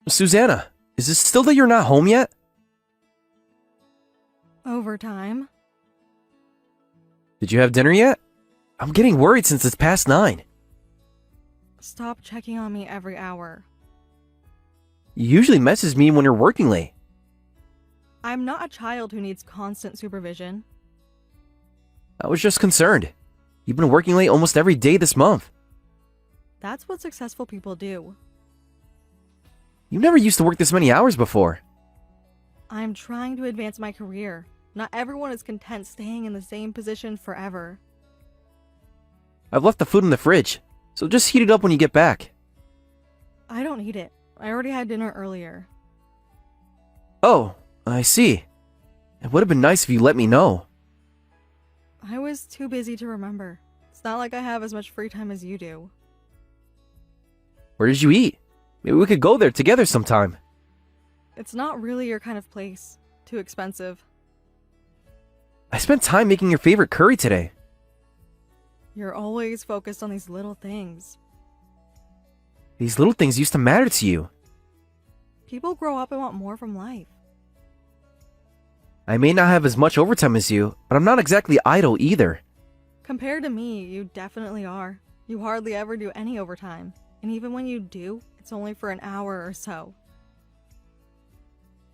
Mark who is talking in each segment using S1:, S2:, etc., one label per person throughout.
S1: Susanna, is it still that you're not home yet?
S2: Overtime.
S1: Did you have dinner yet? I'm getting worried since it's past 9.
S2: Stop checking on me every hour.
S1: You usually message me when you're working late.
S2: I'm not a child who needs constant supervision.
S1: I was just concerned. You've been working late almost every day this month.
S2: That's what successful people do.
S1: You never used to work this many hours before.
S2: I'm trying to advance my career. Not everyone is content staying in the same position forever.
S1: I've left the food in the fridge, so just heat it up when you get back.
S2: I don't need it. I already had dinner earlier.
S1: Oh, I see. It would have been nice if you let me know.
S2: I was too busy to remember. It's not like I have as much free time as you do.
S1: Where did you eat? Maybe we could go there together sometime.
S2: It's not really your kind of place. Too expensive.
S1: I spent time making your favorite curry today.
S2: You're always focused on these little things.
S1: These little things used to matter to you.
S2: People grow up and want more from life.
S1: I may not have as much overtime as you, but I'm not exactly idle either.
S2: Compared to me, you definitely are. You hardly ever do any overtime. And even when you do, it's only for an hour or so.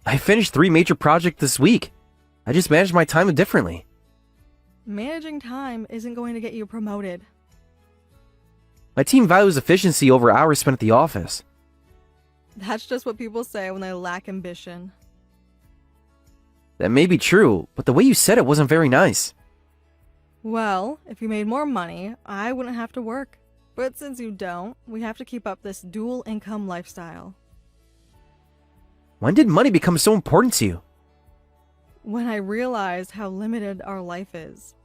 S1: I finished 3 major projects this week. I just managed my time differently.
S2: Managing time isn't going to get you promoted.
S1: My team values efficiency over hours spent at the office.
S2: That's just what people say when they lack ambition.
S1: That may be true, but the way you said it wasn't very nice.
S2: Well, if you made more money, I wouldn't have to work. But since you don't, we have to keep up this dual income lifestyle.
S1: When did money become so important to you?
S2: When I realized how limited our life is.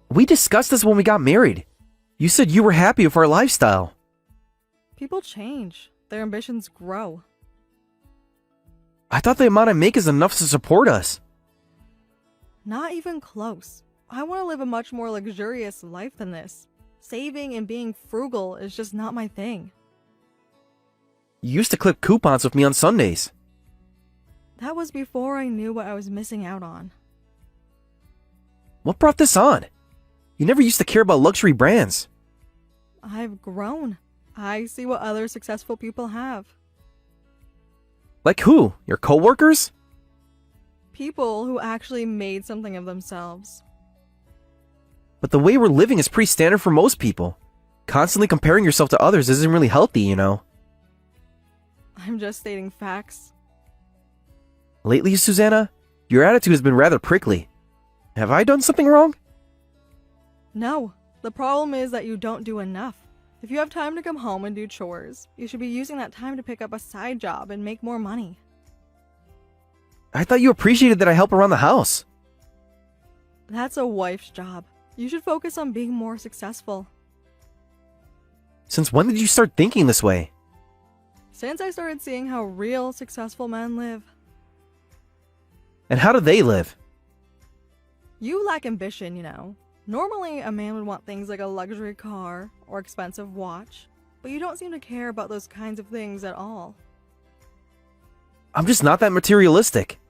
S1: We discussed this when we got married. You said you were happy with our lifestyle.
S2: People change. Their ambitions grow.
S1: I thought the amount I make is enough to support us.
S2: Not even close. I want to live a much more luxurious life than this. Saving and being frugal is just not my thing.
S1: You used to clip coupons with me on Sundays.
S2: That was before I knew what I was missing out on.
S1: What brought this on? You never used to care about luxury brands.
S2: I've grown. I see what other successful people have.
S1: Like who? Your coworkers?
S2: People who actually made something of themselves.
S1: But the way we're living is pretty standard for most people. Constantly comparing yourself to others isn't really healthy, you know.
S2: I'm just stating facts.
S1: Lately, Susanna, your attitude has been rather prickly. Have I done something wrong?
S2: No, the problem is that you don't do enough. If you have time to come home and do chores, you should be using that time to pick up a side job and make more money.
S1: I thought you appreciated that I help around the house.
S2: That's a wife's job. You should focus on being more successful.
S1: Since when did you start thinking this way?
S2: Since I started seeing how real successful men live.
S1: And how do they live?
S2: You lack ambition, you know. Normally, a man would want things like a luxury car or expensive watch, but you don't seem to care about those kinds of things at all.
S1: I'm just not that materialistic.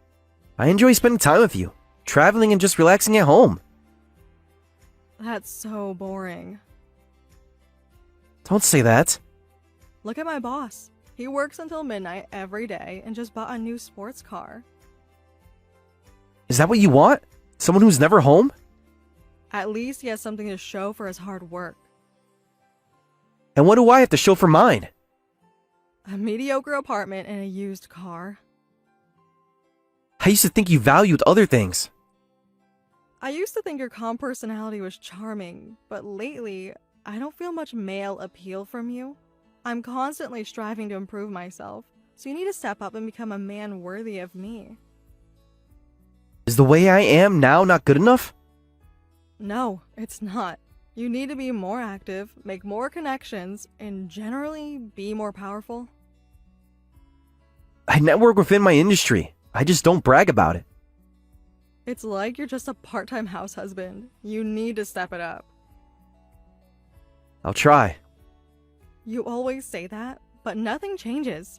S1: I enjoy spending time with you, traveling and just relaxing at home.
S2: That's so boring.
S1: Don't say that.
S2: Look at my boss. He works until midnight every day and just bought a new sports car.
S1: Is that what you want? Someone who's never home?
S2: At least he has something to show for his hard work.
S1: And what do I have to show for mine?
S2: A mediocre apartment and a used car.
S1: I used to think you valued other things.
S2: I used to think your calm personality was charming, but lately, I don't feel much male appeal from you. I'm constantly striving to improve myself, so you need to step up and become a man worthy of me.
S1: Is the way I am now not good enough?
S2: No, it's not. You need to be more active, make more connections, and generally be more powerful.
S1: I network within my industry. I just don't brag about it.
S2: It's like you're just a part-time house husband. You need to step it up.
S1: I'll try.
S2: You always say that, but nothing changes.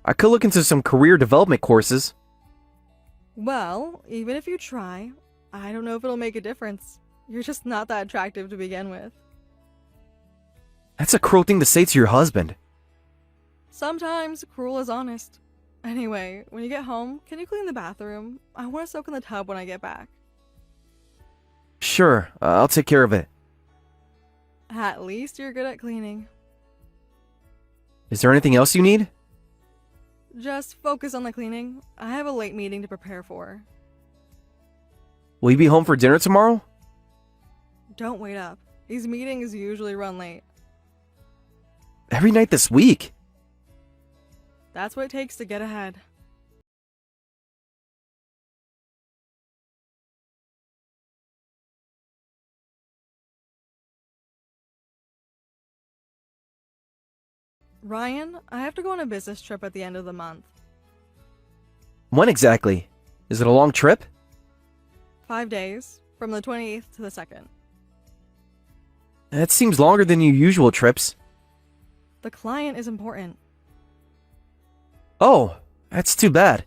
S1: I could look into some career development courses.
S2: Well, even if you try, I don't know if it'll make a difference. You're just not that attractive to begin with.
S1: That's a cruel thing to say to your husband.
S2: Sometimes cruel is honest. Anyway, when you get home, can you clean the bathroom? I want to soak in the tub when I get back.
S1: Sure, I'll take care of it.
S2: At least you're good at cleaning.
S1: Is there anything else you need?
S2: Just focus on the cleaning. I have a late meeting to prepare for.
S1: Will you be home for dinner tomorrow?
S2: Don't wait up. These meetings usually run late.
S1: Every night this week.
S2: That's what it takes to get ahead. Ryan, I have to go on a business trip at the end of the month.
S1: When exactly? Is it a long trip?
S2: 5 days, from the 28th to the 2nd.
S1: That seems longer than your usual trips.
S2: The client is important.
S1: Oh, that's too bad.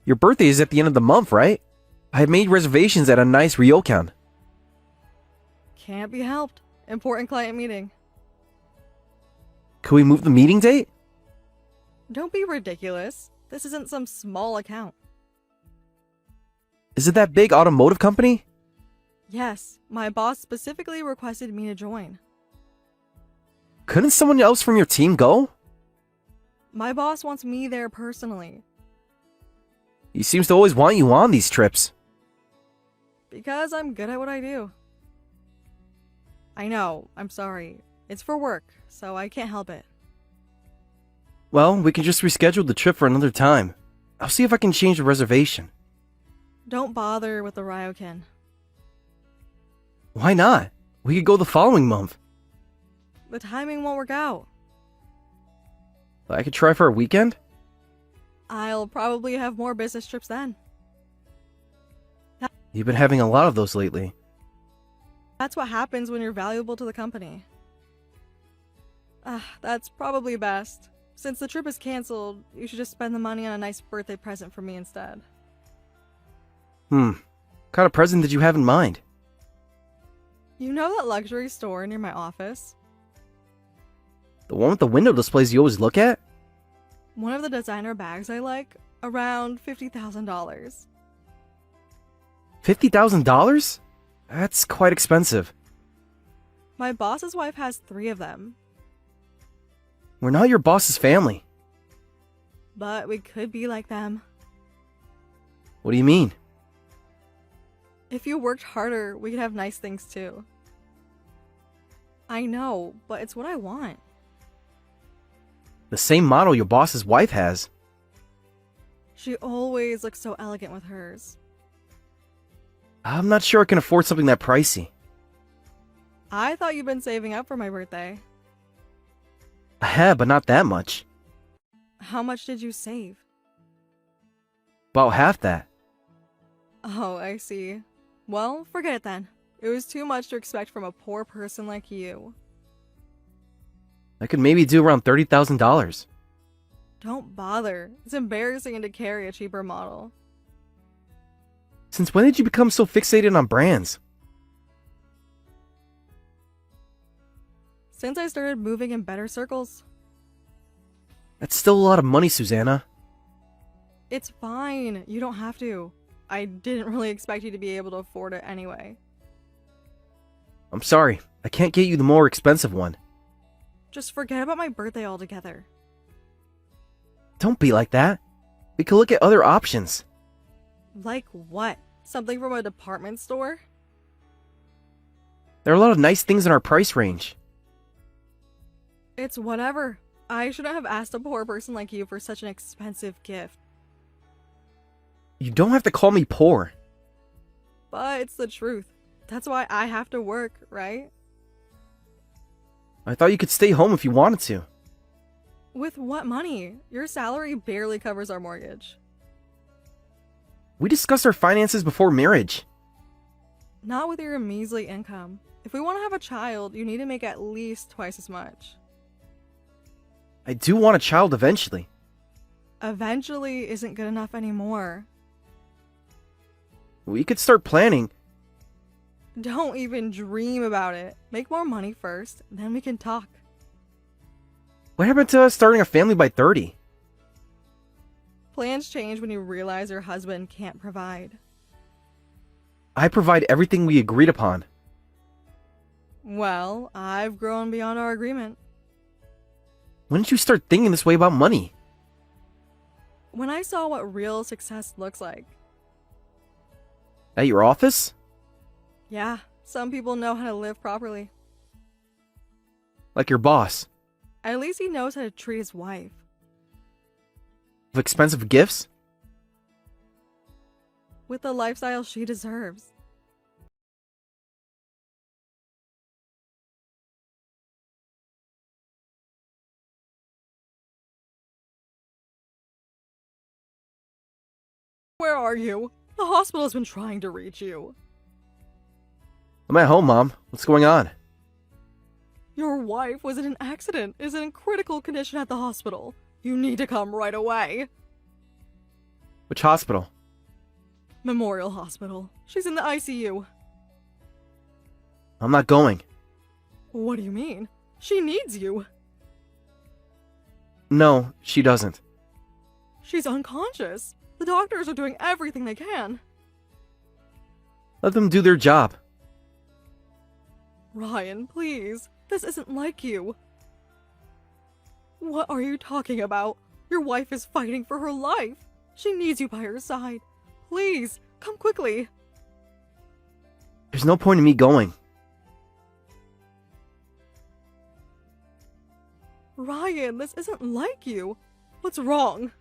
S1: Your birthday is at the end of the month, right? I have made reservations at a nice ryokan.
S2: Can't be helped. Important client meeting.
S1: Could we move the meeting date?
S2: Don't be ridiculous. This isn't some small account.
S1: Is it that big automotive company?
S2: Yes, my boss specifically requested me to join.
S1: Couldn't someone else from your team go?
S2: My boss wants me there personally.
S1: He seems to always want you on these trips.
S2: Because I'm good at what I do. I know, I'm sorry. It's for work, so I can't help it.
S1: Well, we can just reschedule the trip for another time. I'll see if I can change the reservation.
S2: Don't bother with the ryokan.
S1: Why not? We could go the following month.
S2: The timing won't work out.
S1: I could try for a weekend?
S2: I'll probably have more business trips then.
S1: You've been having a lot of those lately.
S2: That's what happens when you're valuable to the company. That's probably best. Since the trip is canceled, you should just spend the money on a nice birthday present for me instead.
S1: What kind of present did you have in mind?
S2: You know that luxury store near my office?
S1: The one with the window displays you always look at?
S2: One of the designer bags I like, around $50,000.
S1: $50,000? That's quite expensive.
S2: My boss's wife has 3 of them.
S1: We're not your boss's family.
S2: But we could be like them.
S1: What do you mean?
S2: If you worked harder, we could have nice things too. I know, but it's what I want.
S1: The same model your boss's wife has.
S2: She always looks so elegant with hers.
S1: I'm not sure I can afford something that pricey.
S2: I thought you'd been saving up for my birthday.
S1: I have, but not that much.
S2: How much did you save?
S1: About half that.
S2: Oh, I see. Well, forget it then. It was too much to expect from a poor person like you.
S1: I could maybe do around $30,000.
S2: Don't bother. It's embarrassing to carry a cheaper model.
S1: Since when did you become so fixated on brands?
S2: Since I started moving in better circles.
S1: That's still a lot of money, Susanna.
S2: It's fine. You don't have to. I didn't really expect you to be able to afford it anyway.
S1: I'm sorry. I can't get you the more expensive one.
S2: Just forget about my birthday altogether.
S1: Don't be like that. We could look at other options.
S2: Like what? Something from a department store?
S1: There are a lot of nice things in our price range.
S2: It's whatever. I shouldn't have asked a poor person like you for such an expensive gift.
S1: You don't have to call me poor.
S2: But it's the truth. That's why I have to work, right?
S1: I thought you could stay home if you wanted to.
S2: With what money? Your salary barely covers our mortgage.
S1: We discussed our finances before marriage.
S2: Not with your measly income. If we want to have a child, you need to make at least twice as much.
S1: I do want a child eventually.
S2: Eventually isn't good enough anymore.
S1: We could start planning.
S2: Don't even dream about it. Make more money first, then we can talk.
S1: What happened to us starting a family by 30?
S2: Plans change when you realize your husband can't provide.
S1: I provide everything we agreed upon.
S2: Well, I've grown beyond our agreement.
S1: When did you start thinking this way about money?
S2: When I saw what real success looks like.
S1: At your office?
S2: Yeah, some people know how to live properly.
S1: Like your boss?
S2: At least he knows how to treat his wife.
S1: With expensive gifts?
S2: With the lifestyle she deserves. Where are you? The hospital's been trying to reach you.
S1: I'm at home, Mom. What's going on?
S2: Your wife was in an accident, is in critical condition at the hospital. You need to come right away.
S1: Which hospital?
S2: Memorial Hospital. She's in the ICU.
S1: I'm not going.
S2: What do you mean? She needs you.
S1: No, she doesn't.
S2: She's unconscious. The doctors are doing everything they can.
S1: Let them do their job.
S2: Ryan, please. This isn't like you. What are you talking about? Your wife is fighting for her life. She needs you by her side. Please, come quickly.
S1: There's no point in me going.
S2: Ryan, this isn't like you. What's wrong?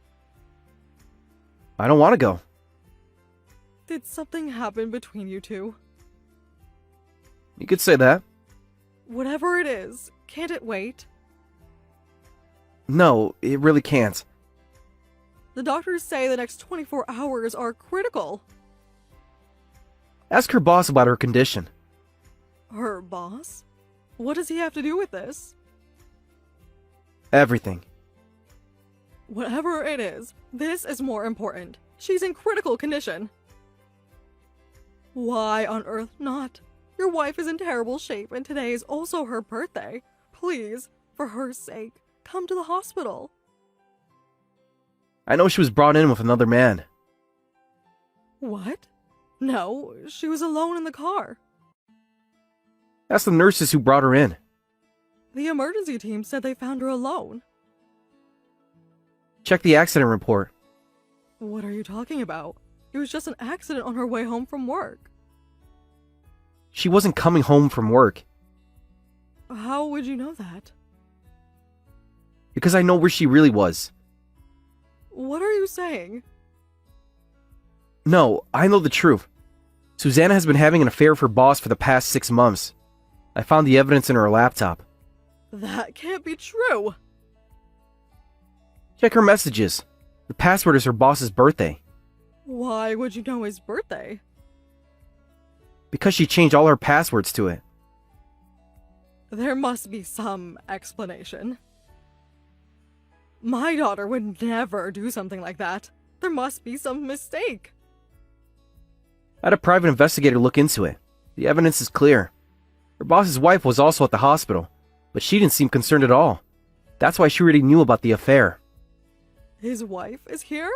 S1: I don't want to go.
S2: Did something happen between you two?
S1: You could say that.
S2: Whatever it is, can't it wait?
S1: No, it really can't.
S2: The doctors say the next 24 hours are critical.
S1: Ask her boss about her condition.
S2: Her boss? What does he have to do with this?
S1: Everything.
S2: Whatever it is, this is more important. She's in critical condition. Why on earth not? Your wife is in terrible shape and today is also her birthday. Please, for her sake, come to the hospital.
S1: I know she was brought in with another man.
S2: What? No, she was alone in the car.
S1: Ask the nurses who brought her in.
S2: The emergency team said they found her alone.
S1: Check the accident report.
S2: What are you talking about? It was just an accident on her way home from work.
S1: She wasn't coming home from work.
S2: How would you know that?
S1: Because I know where she really was.
S2: What are you saying?
S1: No, I know the truth. Susanna has been having an affair with her boss for the past 6 months. I found the evidence in her laptop.
S2: That can't be true.
S1: Check her messages. The password is her boss's birthday.
S2: Why would you know his birthday?
S1: Because she changed all her passwords to it.
S2: There must be some explanation. My daughter would never do something like that. There must be some mistake.
S1: I had a private investigator look into it. The evidence is clear. Her boss's wife was also at the hospital, but she didn't seem concerned at all. That's why she already knew about the affair.
S2: His wife is here?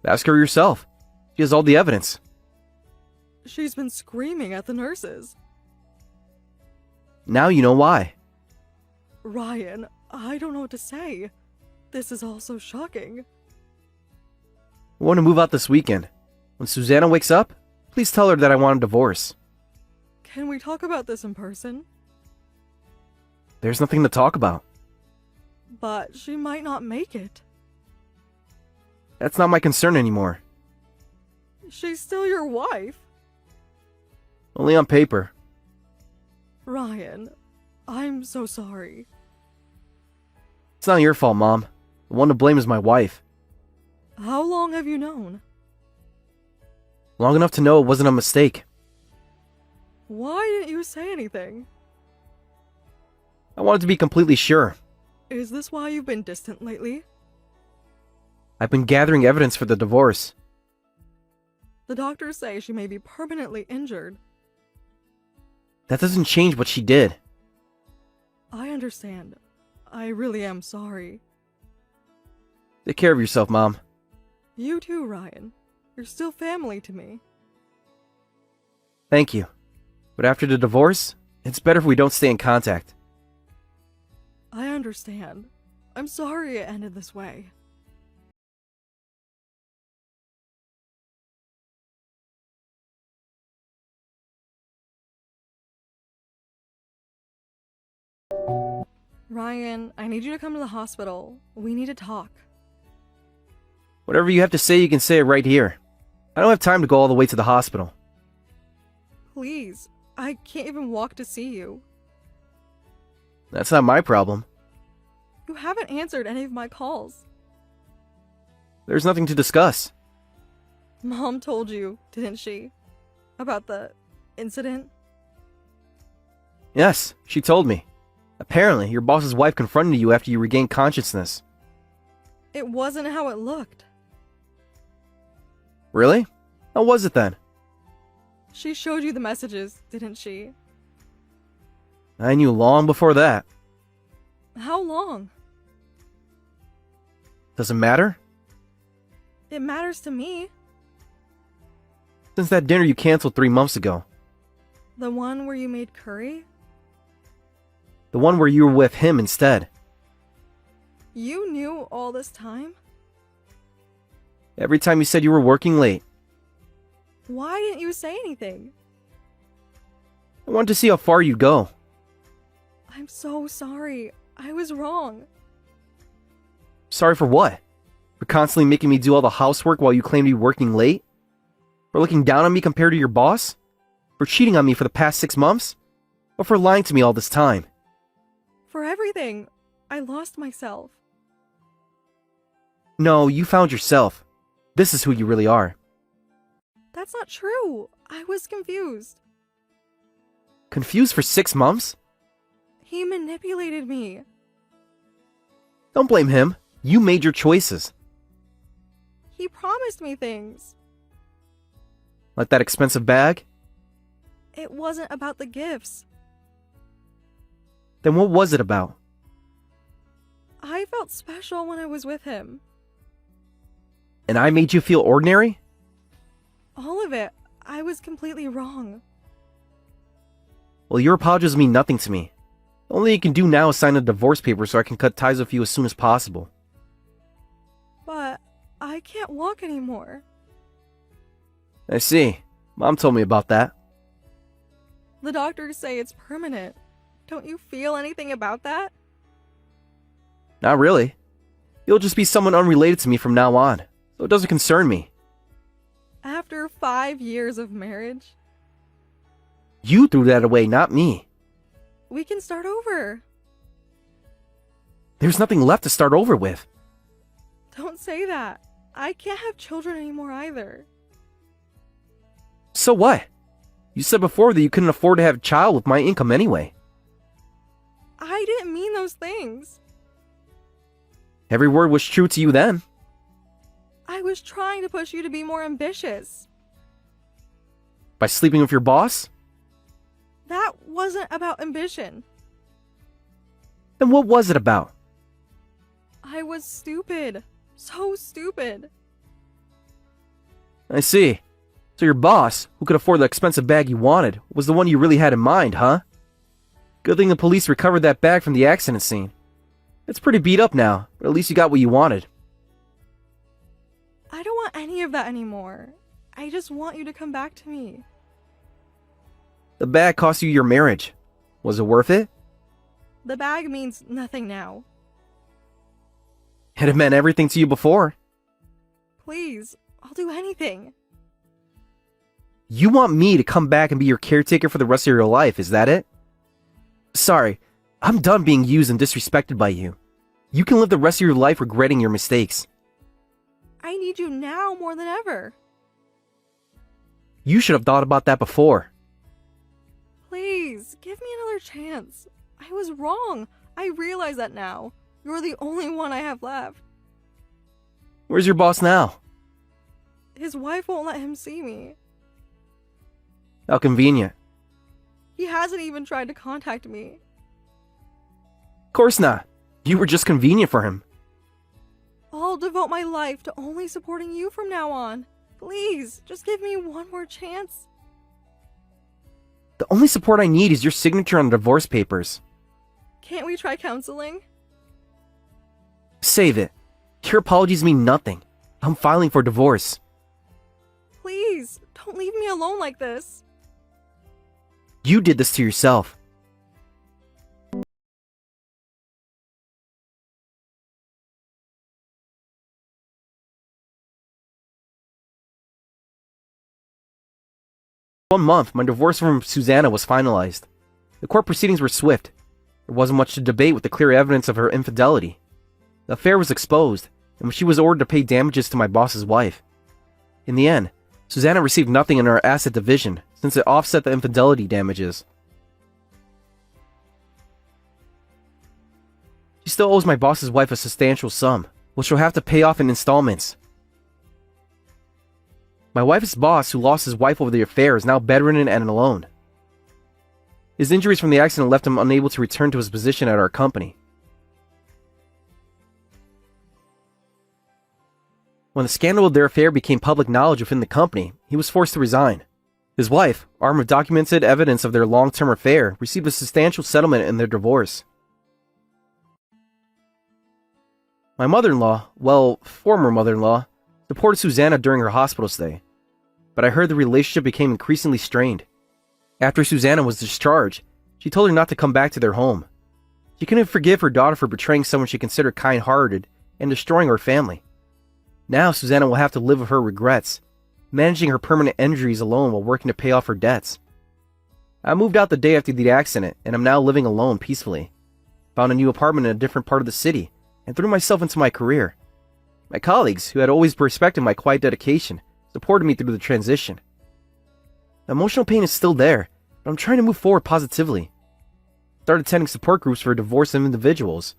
S1: Ask her yourself. She has all the evidence.
S2: She's been screaming at the nurses.
S1: Now you know why.
S2: Ryan, I don't know what to say. This is all so shocking.
S1: I want to move out this weekend. When Susanna wakes up, please tell her that I want a divorce.
S2: Can we talk about this in person?
S1: There's nothing to talk about.
S2: But she might not make it.
S1: That's not my concern anymore.
S2: She's still your wife.
S1: Only on paper.
S2: Ryan, I'm so sorry.
S1: It's not your fault, Mom. The one to blame is my wife.
S2: How long have you known?
S1: Long enough to know it wasn't a mistake.
S2: Why didn't you say anything?
S1: I wanted to be completely sure.
S2: Is this why you've been distant lately?
S1: I've been gathering evidence for the divorce.
S2: The doctors say she may be permanently injured.
S1: That doesn't change what she did.
S2: I understand. I really am sorry.
S1: Take care of yourself, Mom.
S2: You too, Ryan. You're still family to me.
S1: Thank you. But after the divorce, it's better if we don't stay in contact.
S2: I understand. I'm sorry it ended this way. Ryan, I need you to come to the hospital. We need to talk.
S1: Whatever you have to say, you can say it right here. I don't have time to go all the way to the hospital.
S2: Please, I can't even walk to see you.
S1: That's not my problem.
S2: You haven't answered any of my calls.
S1: There's nothing to discuss.
S2: Mom told you, didn't she? About the incident?
S1: Yes, she told me. Apparently, your boss's wife confronted you after you regained consciousness.
S2: It wasn't how it looked.
S1: Really? How was it then?
S2: She showed you the messages, didn't she?
S1: I knew long before that.
S2: How long?
S1: Does it matter?
S2: It matters to me.
S1: Since that dinner you canceled 3 months ago.
S2: The one where you made curry?
S1: The one where you were with him instead.
S2: You knew all this time?
S1: Every time you said you were working late.
S2: Why didn't you say anything?
S1: I wanted to see how far you'd go.
S2: I'm so sorry. I was wrong.
S1: Sorry for what? For constantly making me do all the housework while you claim to be working late? For looking down on me compared to your boss? For cheating on me for the past 6 months? Or for lying to me all this time?
S2: For everything. I lost myself.
S1: No, you found yourself. This is who you really are.
S2: That's not true. I was confused.
S1: Confused for 6 months?
S2: He manipulated me.
S1: Don't blame him. You made your choices.
S2: He promised me things.
S1: Like that expensive bag?
S2: It wasn't about the gifts.
S1: Then what was it about?
S2: I felt special when I was with him.
S1: And I made you feel ordinary?
S2: All of it. I was completely wrong.
S1: Well, your apologies mean nothing to me. The only thing you can do now is sign a divorce paper so I can cut ties with you as soon as possible.
S2: But I can't walk anymore.
S1: I see. Mom told me about that.
S2: The doctors say it's permanent. Don't you feel anything about that?
S1: Not really. You'll just be someone unrelated to me from now on, so it doesn't concern me.
S2: After 5 years of marriage?
S1: You threw that away, not me.
S2: We can start over.
S1: There's nothing left to start over with.
S2: Don't say that. I can't have children anymore either.
S1: So what? You said before that you couldn't afford to have a child with my income anyway.
S2: I didn't mean those things.
S1: Every word was true to you then.
S2: I was trying to push you to be more ambitious.
S1: By sleeping with your boss?
S2: That wasn't about ambition.
S1: Then what was it about?
S2: I was stupid. So stupid.
S1: I see. So your boss, who could afford the expensive bag you wanted, was the one you really had in mind, huh? Good thing the police recovered that bag from the accident scene. It's pretty beat up now, but at least you got what you wanted.
S2: I don't want any of that anymore. I just want you to come back to me.
S1: The bag cost you your marriage. Was it worth it?
S2: The bag means nothing now.
S1: It had meant everything to you before.
S2: Please, I'll do anything.
S1: You want me to come back and be your caretaker for the rest of your life, is that it? Sorry, I'm done being used and disrespected by you. You can live the rest of your life regretting your mistakes.
S2: I need you now more than ever.
S1: You should have thought about that before.
S2: Please, give me another chance. I was wrong. I realize that now. You're the only one I have left.
S1: Where's your boss now?
S2: His wife won't let him see me.
S1: How convenient.
S2: He hasn't even tried to contact me.
S1: Of course not. You were just convenient for him.
S2: I'll devote my life to only supporting you from now on. Please, just give me one more chance.
S1: The only support I need is your signature on the divorce papers.
S2: Can't we try counseling?
S1: Save it. Your apologies mean nothing. I'm filing for divorce.
S2: Please, don't leave me alone like this.
S1: You did this to yourself. One month, my divorce from Susanna was finalized. The court proceedings were swift. There wasn't much to debate with the clear evidence of her infidelity. The affair was exposed, and she was ordered to pay damages to my boss's wife. In the end, Susanna received nothing in her asset division, since it offset the infidelity damages. She still owes my boss's wife a substantial sum, which she'll have to pay off in installments. My wife's boss, who lost his wife over the affair, is now bedridden and alone. His injuries from the accident left him unable to return to his position at our company. When the scandal of their affair became public knowledge within the company, he was forced to resign. His wife, armed with documented evidence of their long-term affair, received a substantial settlement in their divorce. My mother-in-law, well, former mother-in-law, supported Susanna during her hospital stay, but I heard the relationship became increasingly strained. After Susanna was discharged, she told her not to come back to their home. She couldn't forgive her daughter for betraying someone she considered kind-hearted and destroying her family. Now Susanna will have to live with her regrets, managing her permanent injuries alone while working to pay off her debts. I moved out the day after the accident, and am now living alone peacefully. Found a new apartment in a different part of the city, and threw myself into my career. My colleagues, who had always respected my quiet dedication, supported me through the transition. The emotional pain is still there, but I'm trying to move forward positively. Started attending support groups for divorced individuals,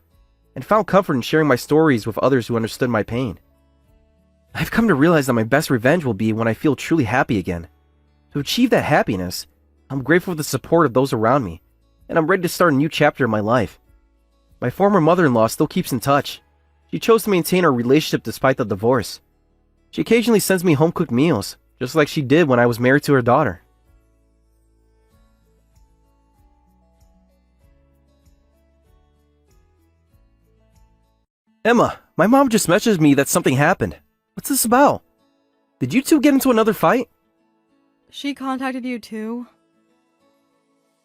S1: and found comfort in sharing my stories with others who understood my pain. I've come to realize that my best revenge will be when I feel truly happy again. To achieve that happiness, I'm grateful for the support of those around me, and I'm ready to start a new chapter in my life. My former mother-in-law still keeps in touch. She chose to maintain our relationship despite the divorce. She occasionally sends me home-cooked meals, just like she did when I was married to her daughter. Emma, my mom just messaged me that something happened. What's this about? Did you two get into another fight?
S2: She contacted you too?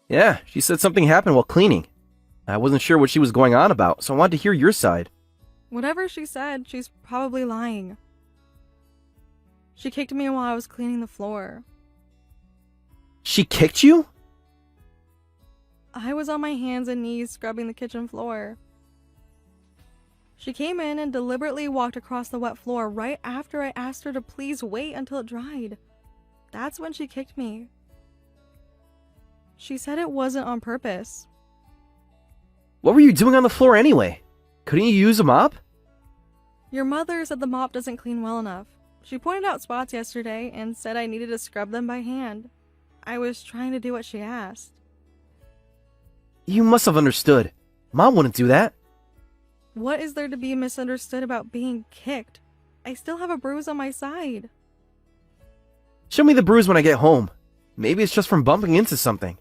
S1: Yeah, she said something happened while cleaning. I wasn't sure what she was going on about, so I wanted to hear your side.
S2: Whatever she said, she's probably lying. She kicked me while I was cleaning the floor.
S1: She kicked you?
S2: I was on my hands and knees scrubbing the kitchen floor. She came in and deliberately walked across the wet floor right after I asked her to please wait until it dried. That's when she kicked me. She said it wasn't on purpose.
S1: What were you doing on the floor anyway? Couldn't you use a mop?
S2: Your mother said the mop doesn't clean well enough. She pointed out spots yesterday and said I needed to scrub them by hand. I was trying to do what she asked.
S1: You must have understood. Mom wouldn't do that.
S2: What is there to be misunderstood about being kicked? I still have a bruise on my side.
S1: Show me the bruise when I get home. Maybe it's just from bumping into something.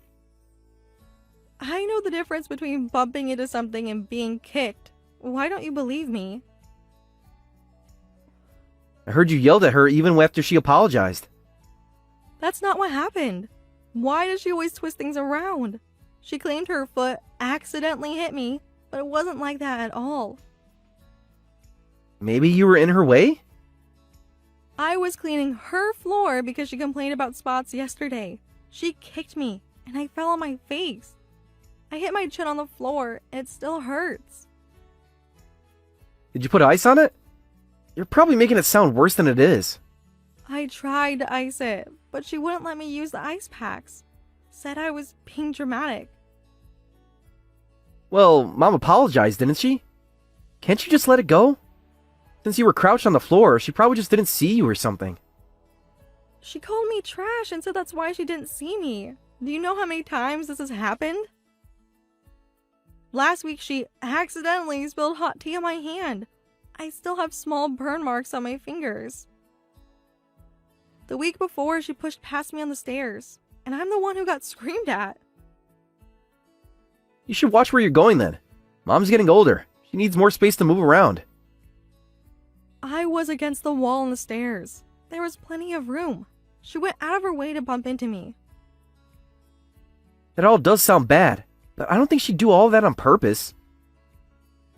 S2: I know the difference between bumping into something and being kicked. Why don't you believe me?
S1: I heard you yelled at her even after she apologized.
S2: That's not what happened. Why does she always twist things around? She claimed her foot accidentally hit me, but it wasn't like that at all.
S1: Maybe you were in her way?
S2: I was cleaning her floor because she complained about spots yesterday. She kicked me, and I fell on my face. I hit my chin on the floor, and it still hurts.
S1: Did you put ice on it? You're probably making it sound worse than it is.
S2: I tried to ice it, but she wouldn't let me use the ice packs. Said I was being dramatic.
S1: Well, Mom apologized, didn't she? Can't you just let it go? Since you were crouched on the floor, she probably just didn't see you or something.
S2: She called me trash and said that's why she didn't see me. Do you know how many times this has happened? Last week she accidentally spilled hot tea on my hand. I still have small burn marks on my fingers. The week before she pushed past me on the stairs, and I'm the one who got screamed at.
S1: You should watch where you're going then. Mom's getting older. She needs more space to move around.
S2: I was against the wall on the stairs. There was plenty of room. She went out of her way to bump into me.
S1: That all does sound bad, but I don't think she'd do all of that on purpose.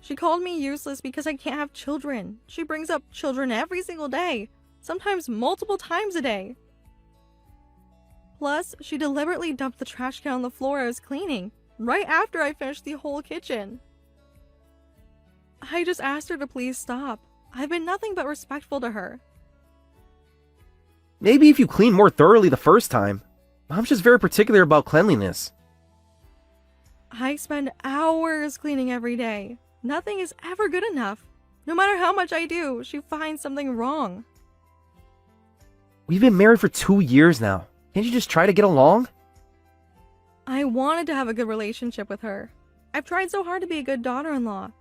S2: She called me useless because I can't have children. She brings up children every single day, sometimes multiple times a day. Plus, she deliberately dumped the trash can on the floor I was cleaning, right after I finished the whole kitchen. I just asked her to please stop. I've been nothing but respectful to her.
S1: Maybe if you cleaned more thoroughly the first time. Mom's just very particular about cleanliness.
S2: I spend hours cleaning every day. Nothing is ever good enough. No matter how much I do, she finds something wrong.
S1: We've been married for 2 years now. Can't you just try to get along?
S2: I wanted to have a good relationship with her. I've tried so hard to be a good daughter-in-law.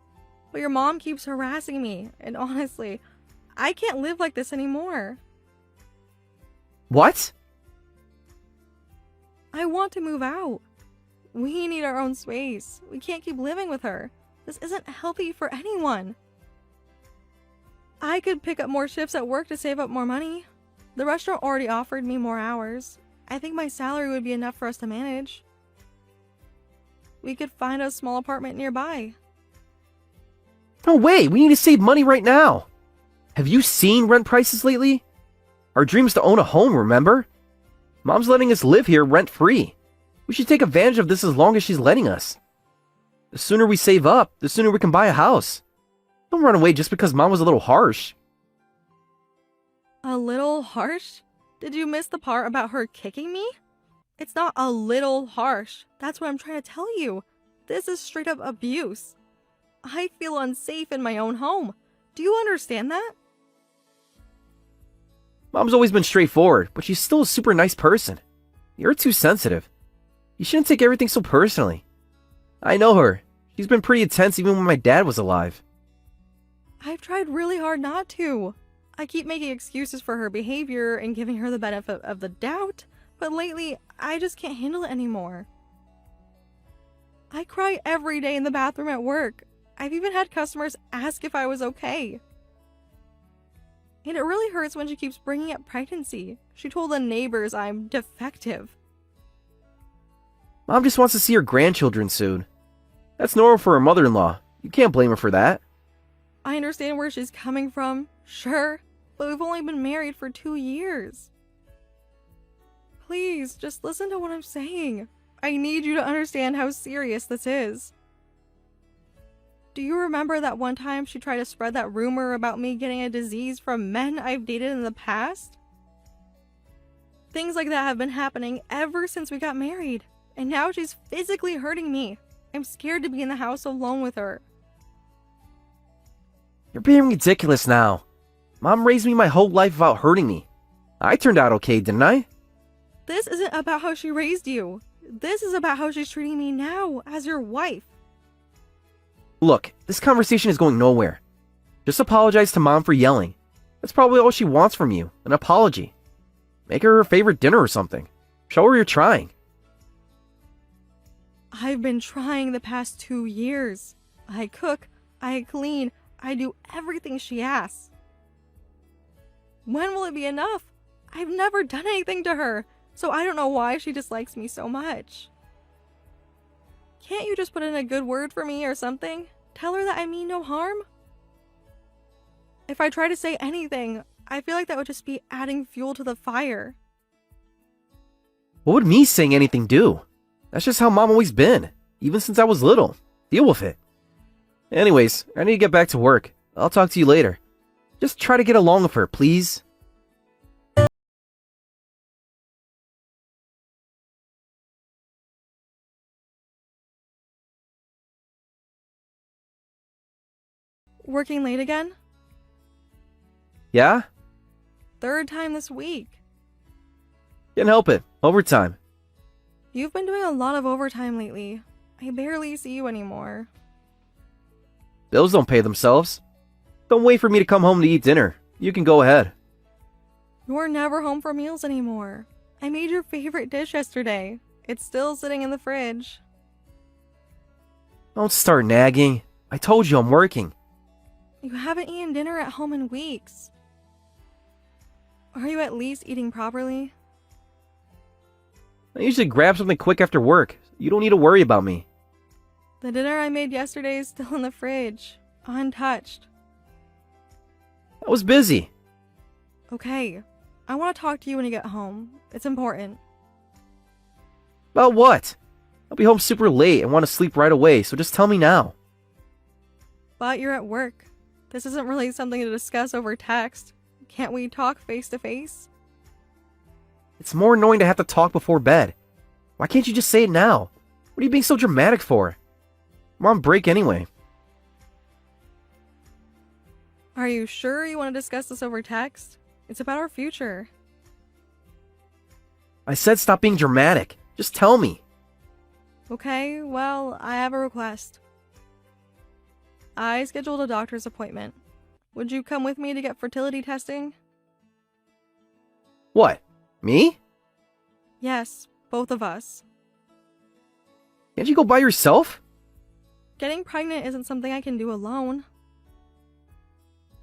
S2: But your mom keeps harassing me, and honestly, I can't live like this anymore.
S1: What?
S2: I want to move out. We need our own space. We can't keep living with her. This isn't healthy for anyone. I could pick up more shifts at work to save up more money. The restaurant already offered me more hours. I think my salary would be enough for us to manage. We could find a small apartment nearby.
S1: No way, we need to save money right now. Have you seen rent prices lately? Our dream is to own a home, remember? Mom's letting us live here rent-free. We should take advantage of this as long as she's letting us. The sooner we save up, the sooner we can buy a house. Don't run away just because Mom was a little harsh.
S2: A little harsh? Did you miss the part about her kicking me? It's not a little harsh. That's what I'm trying to tell you. This is straight up abuse. I feel unsafe in my own home. Do you understand that?
S1: Mom's always been straightforward, but she's still a super nice person. You're too sensitive. You shouldn't take everything so personally. I know her. She's been pretty intense even when my dad was alive.
S2: I've tried really hard not to. I keep making excuses for her behavior and giving her the benefit of the doubt, but lately, I just can't handle it anymore. I cry every day in the bathroom at work. I've even had customers ask if I was okay. And it really hurts when she keeps bringing up pregnancy. She told the neighbors I'm defective.
S1: Mom just wants to see her grandchildren soon. That's normal for her mother-in-law. You can't blame her for that.
S2: I understand where she's coming from, sure, but we've only been married for 2 years. Please, just listen to what I'm saying. I need you to understand how serious this is. Do you remember that one time she tried to spread that rumor about me getting a disease from men I've dated in the past? Things like that have been happening ever since we got married, and now she's physically hurting me. I'm scared to be in the house alone with her.
S1: You're being ridiculous now. Mom raised me my whole life without hurting me. I turned out okay, didn't I?
S2: This isn't about how she raised you. This is about how she's treating me now as your wife.
S1: Look, this conversation is going nowhere. Just apologize to Mom for yelling. That's probably all she wants from you, an apology. Make her favorite dinner or something. Show her you're trying.
S2: I've been trying the past 2 years. I cook, I clean, I do everything she asks. When will it be enough? I've never done anything to her, so I don't know why she dislikes me so much. Can't you just put in a good word for me or something? Tell her that I mean no harm? If I try to say anything, I feel like that would just be adding fuel to the fire.
S1: What would me saying anything do? That's just how Mom always been, even since I was little. Deal with it. Anyways, I need to get back to work. I'll talk to you later. Just try to get along with her, please.
S2: Working late again?
S1: Yeah?
S2: Third time this week.
S1: Can't help it. Overtime.
S2: You've been doing a lot of overtime lately. I barely see you anymore.
S1: Bills don't pay themselves. Don't wait for me to come home to eat dinner. You can go ahead.
S2: You're never home for meals anymore. I made your favorite dish yesterday. It's still sitting in the fridge.
S1: Don't start nagging. I told you I'm working.
S2: You haven't eaten dinner at home in weeks. Are you at least eating properly?
S1: I usually grab something quick after work. You don't need to worry about me.
S2: The dinner I made yesterday is still in the fridge, untouched.
S1: I was busy.
S2: Okay, I want to talk to you when you get home. It's important.
S1: About what? I'll be home super late and want to sleep right away, so just tell me now.
S2: But you're at work. This isn't really something to discuss over text. Can't we talk face to face?
S1: It's more annoying to have to talk before bed. Why can't you just say it now? What are you being so dramatic for? I'm on break anyway.
S2: Are you sure you want to discuss this over text? It's about our future.
S1: I said stop being dramatic. Just tell me.
S2: Okay, well, I have a request. I scheduled a doctor's appointment. Would you come with me to get fertility testing?
S1: What? Me?
S2: Yes, both of us.
S1: Can't you go by yourself?
S2: Getting pregnant isn't something I can do alone.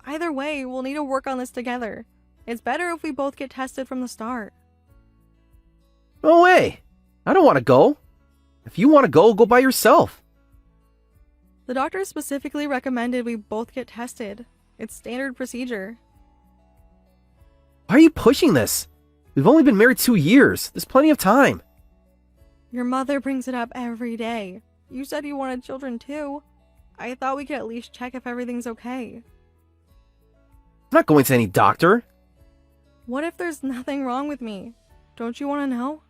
S2: Either way, we'll need to work on this together. It's better if we both get tested from the start.
S1: No way. I don't want to go. If you want to go, go by yourself.
S2: The doctor specifically recommended we both get tested. It's standard procedure.
S1: Why are you pushing this? We've only been married 2 years. There's plenty of time.
S2: Your mother brings it up every day. You said you wanted children too. I thought we could at least check if everything's okay.
S1: I'm not going to any doctor.
S2: What if there's nothing wrong with me? Don't you want to know?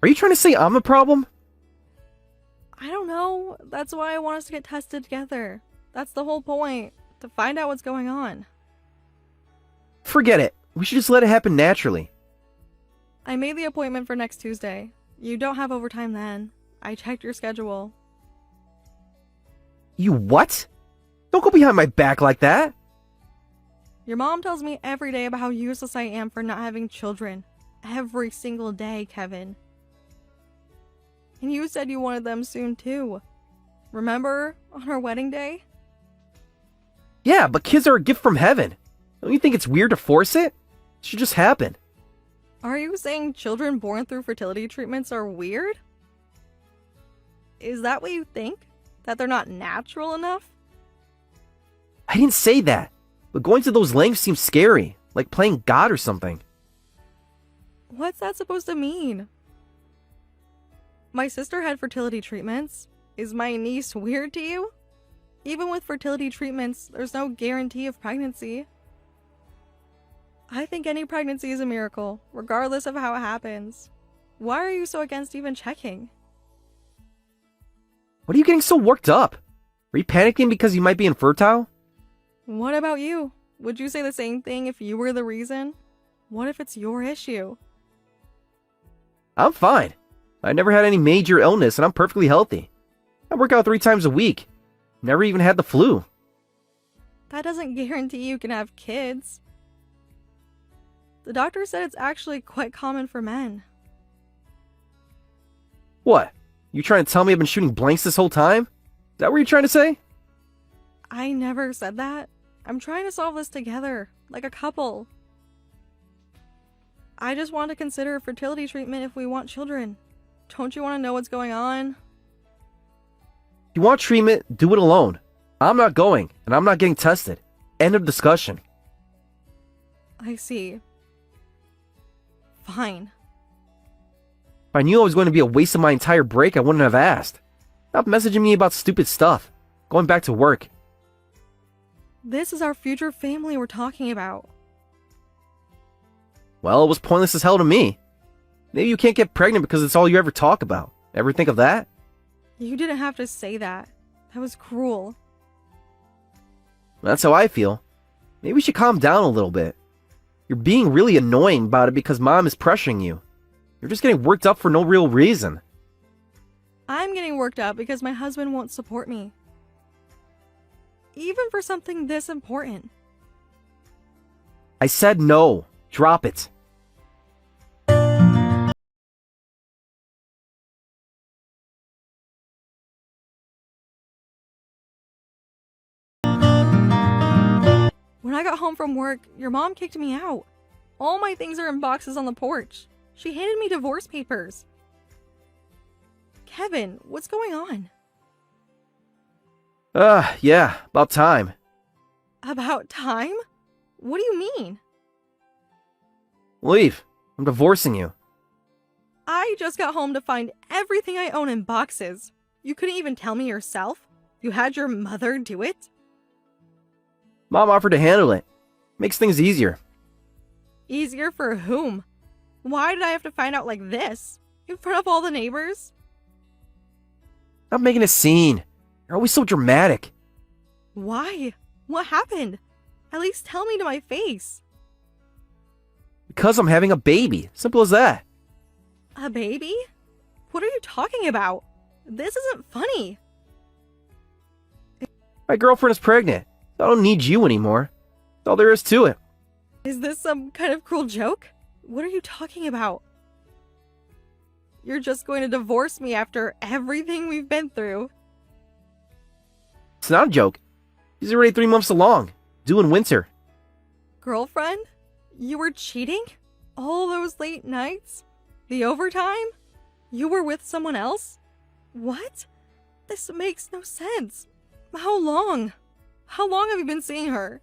S1: Are you trying to say I'm the problem?
S2: I don't know. That's why I want us to get tested together. That's the whole point. To find out what's going on.
S1: Forget it. We should just let it happen naturally.
S2: I made the appointment for next Tuesday. You don't have overtime then. I checked your schedule.
S1: You what? Don't go behind my back like that.
S2: Your mom tells me every day about how useless I am for not having children. Every single day, Kevin. And you said you wanted them soon too. Remember, on our wedding day?
S1: Yeah, but kids are a gift from heaven. Don't you think it's weird to force it? It should just happen.
S2: Are you saying children born through fertility treatments are weird? Is that what you think? That they're not natural enough?
S1: I didn't say that. But going to those lengths seems scary. Like playing God or something.
S2: What's that supposed to mean? My sister had fertility treatments. Is my niece weird to you? Even with fertility treatments, there's no guarantee of pregnancy. I think any pregnancy is a miracle, regardless of how it happens. Why are you so against even checking?
S1: What are you getting so worked up? Are you panicking because you might be infertile?
S2: What about you? Would you say the same thing if you were the reason? What if it's your issue?
S1: I'm fine. I never had any major illness and I'm perfectly healthy. I work out 3 times a week. Never even had the flu.
S2: That doesn't guarantee you can have kids. The doctor said it's actually quite common for men.
S1: What? You trying to tell me I've been shooting blanks this whole time? Is that what you're trying to say?
S2: I never said that. I'm trying to solve this together, like a couple. I just want to consider fertility treatment if we want children. Don't you want to know what's going on?
S1: If you want treatment, do it alone. I'm not going, and I'm not getting tested. End of discussion.
S2: I see. Fine.
S1: If I knew I was going to be a waste of my entire break, I wouldn't have asked. Stop messaging me about stupid stuff. Going back to work.
S2: This is our future family we're talking about.
S1: Well, it was pointless as hell to me. Maybe you can't get pregnant because it's all you ever talk about. Ever think of that?
S2: You didn't have to say that. That was cruel.
S1: That's how I feel. Maybe we should calm down a little bit. You're being really annoying about it because Mom is pressuring you. You're just getting worked up for no real reason.
S2: I'm getting worked up because my husband won't support me. Even for something this important.
S1: I said no. Drop it.
S2: When I got home from work, your mom kicked me out. All my things are in boxes on the porch. She handed me divorce papers. Kevin, what's going on?
S1: Yeah, about time.
S2: About time? What do you mean?
S1: Leave. I'm divorcing you.
S2: I just got home to find everything I own in boxes. You couldn't even tell me yourself? You had your mother do it?
S1: Mom offered to handle it. Makes things easier.
S2: Easier for whom? Why did I have to find out like this? In front of all the neighbors?
S1: Stop making a scene. You're always so dramatic.
S2: Why? What happened? At least tell me to my face.
S1: Because I'm having a baby. Simple as that.
S2: A baby? What are you talking about? This isn't funny.
S1: My girlfriend is pregnant. I don't need you anymore. That's all there is to it.
S2: Is this some kind of cruel joke? What are you talking about? You're just going to divorce me after everything we've been through.
S1: It's not a joke. He's already 3 months along. Due in winter.
S2: Girlfriend? You were cheating? All those late nights? The overtime? You were with someone else? What? This makes no sense. How long? How long have you been seeing her?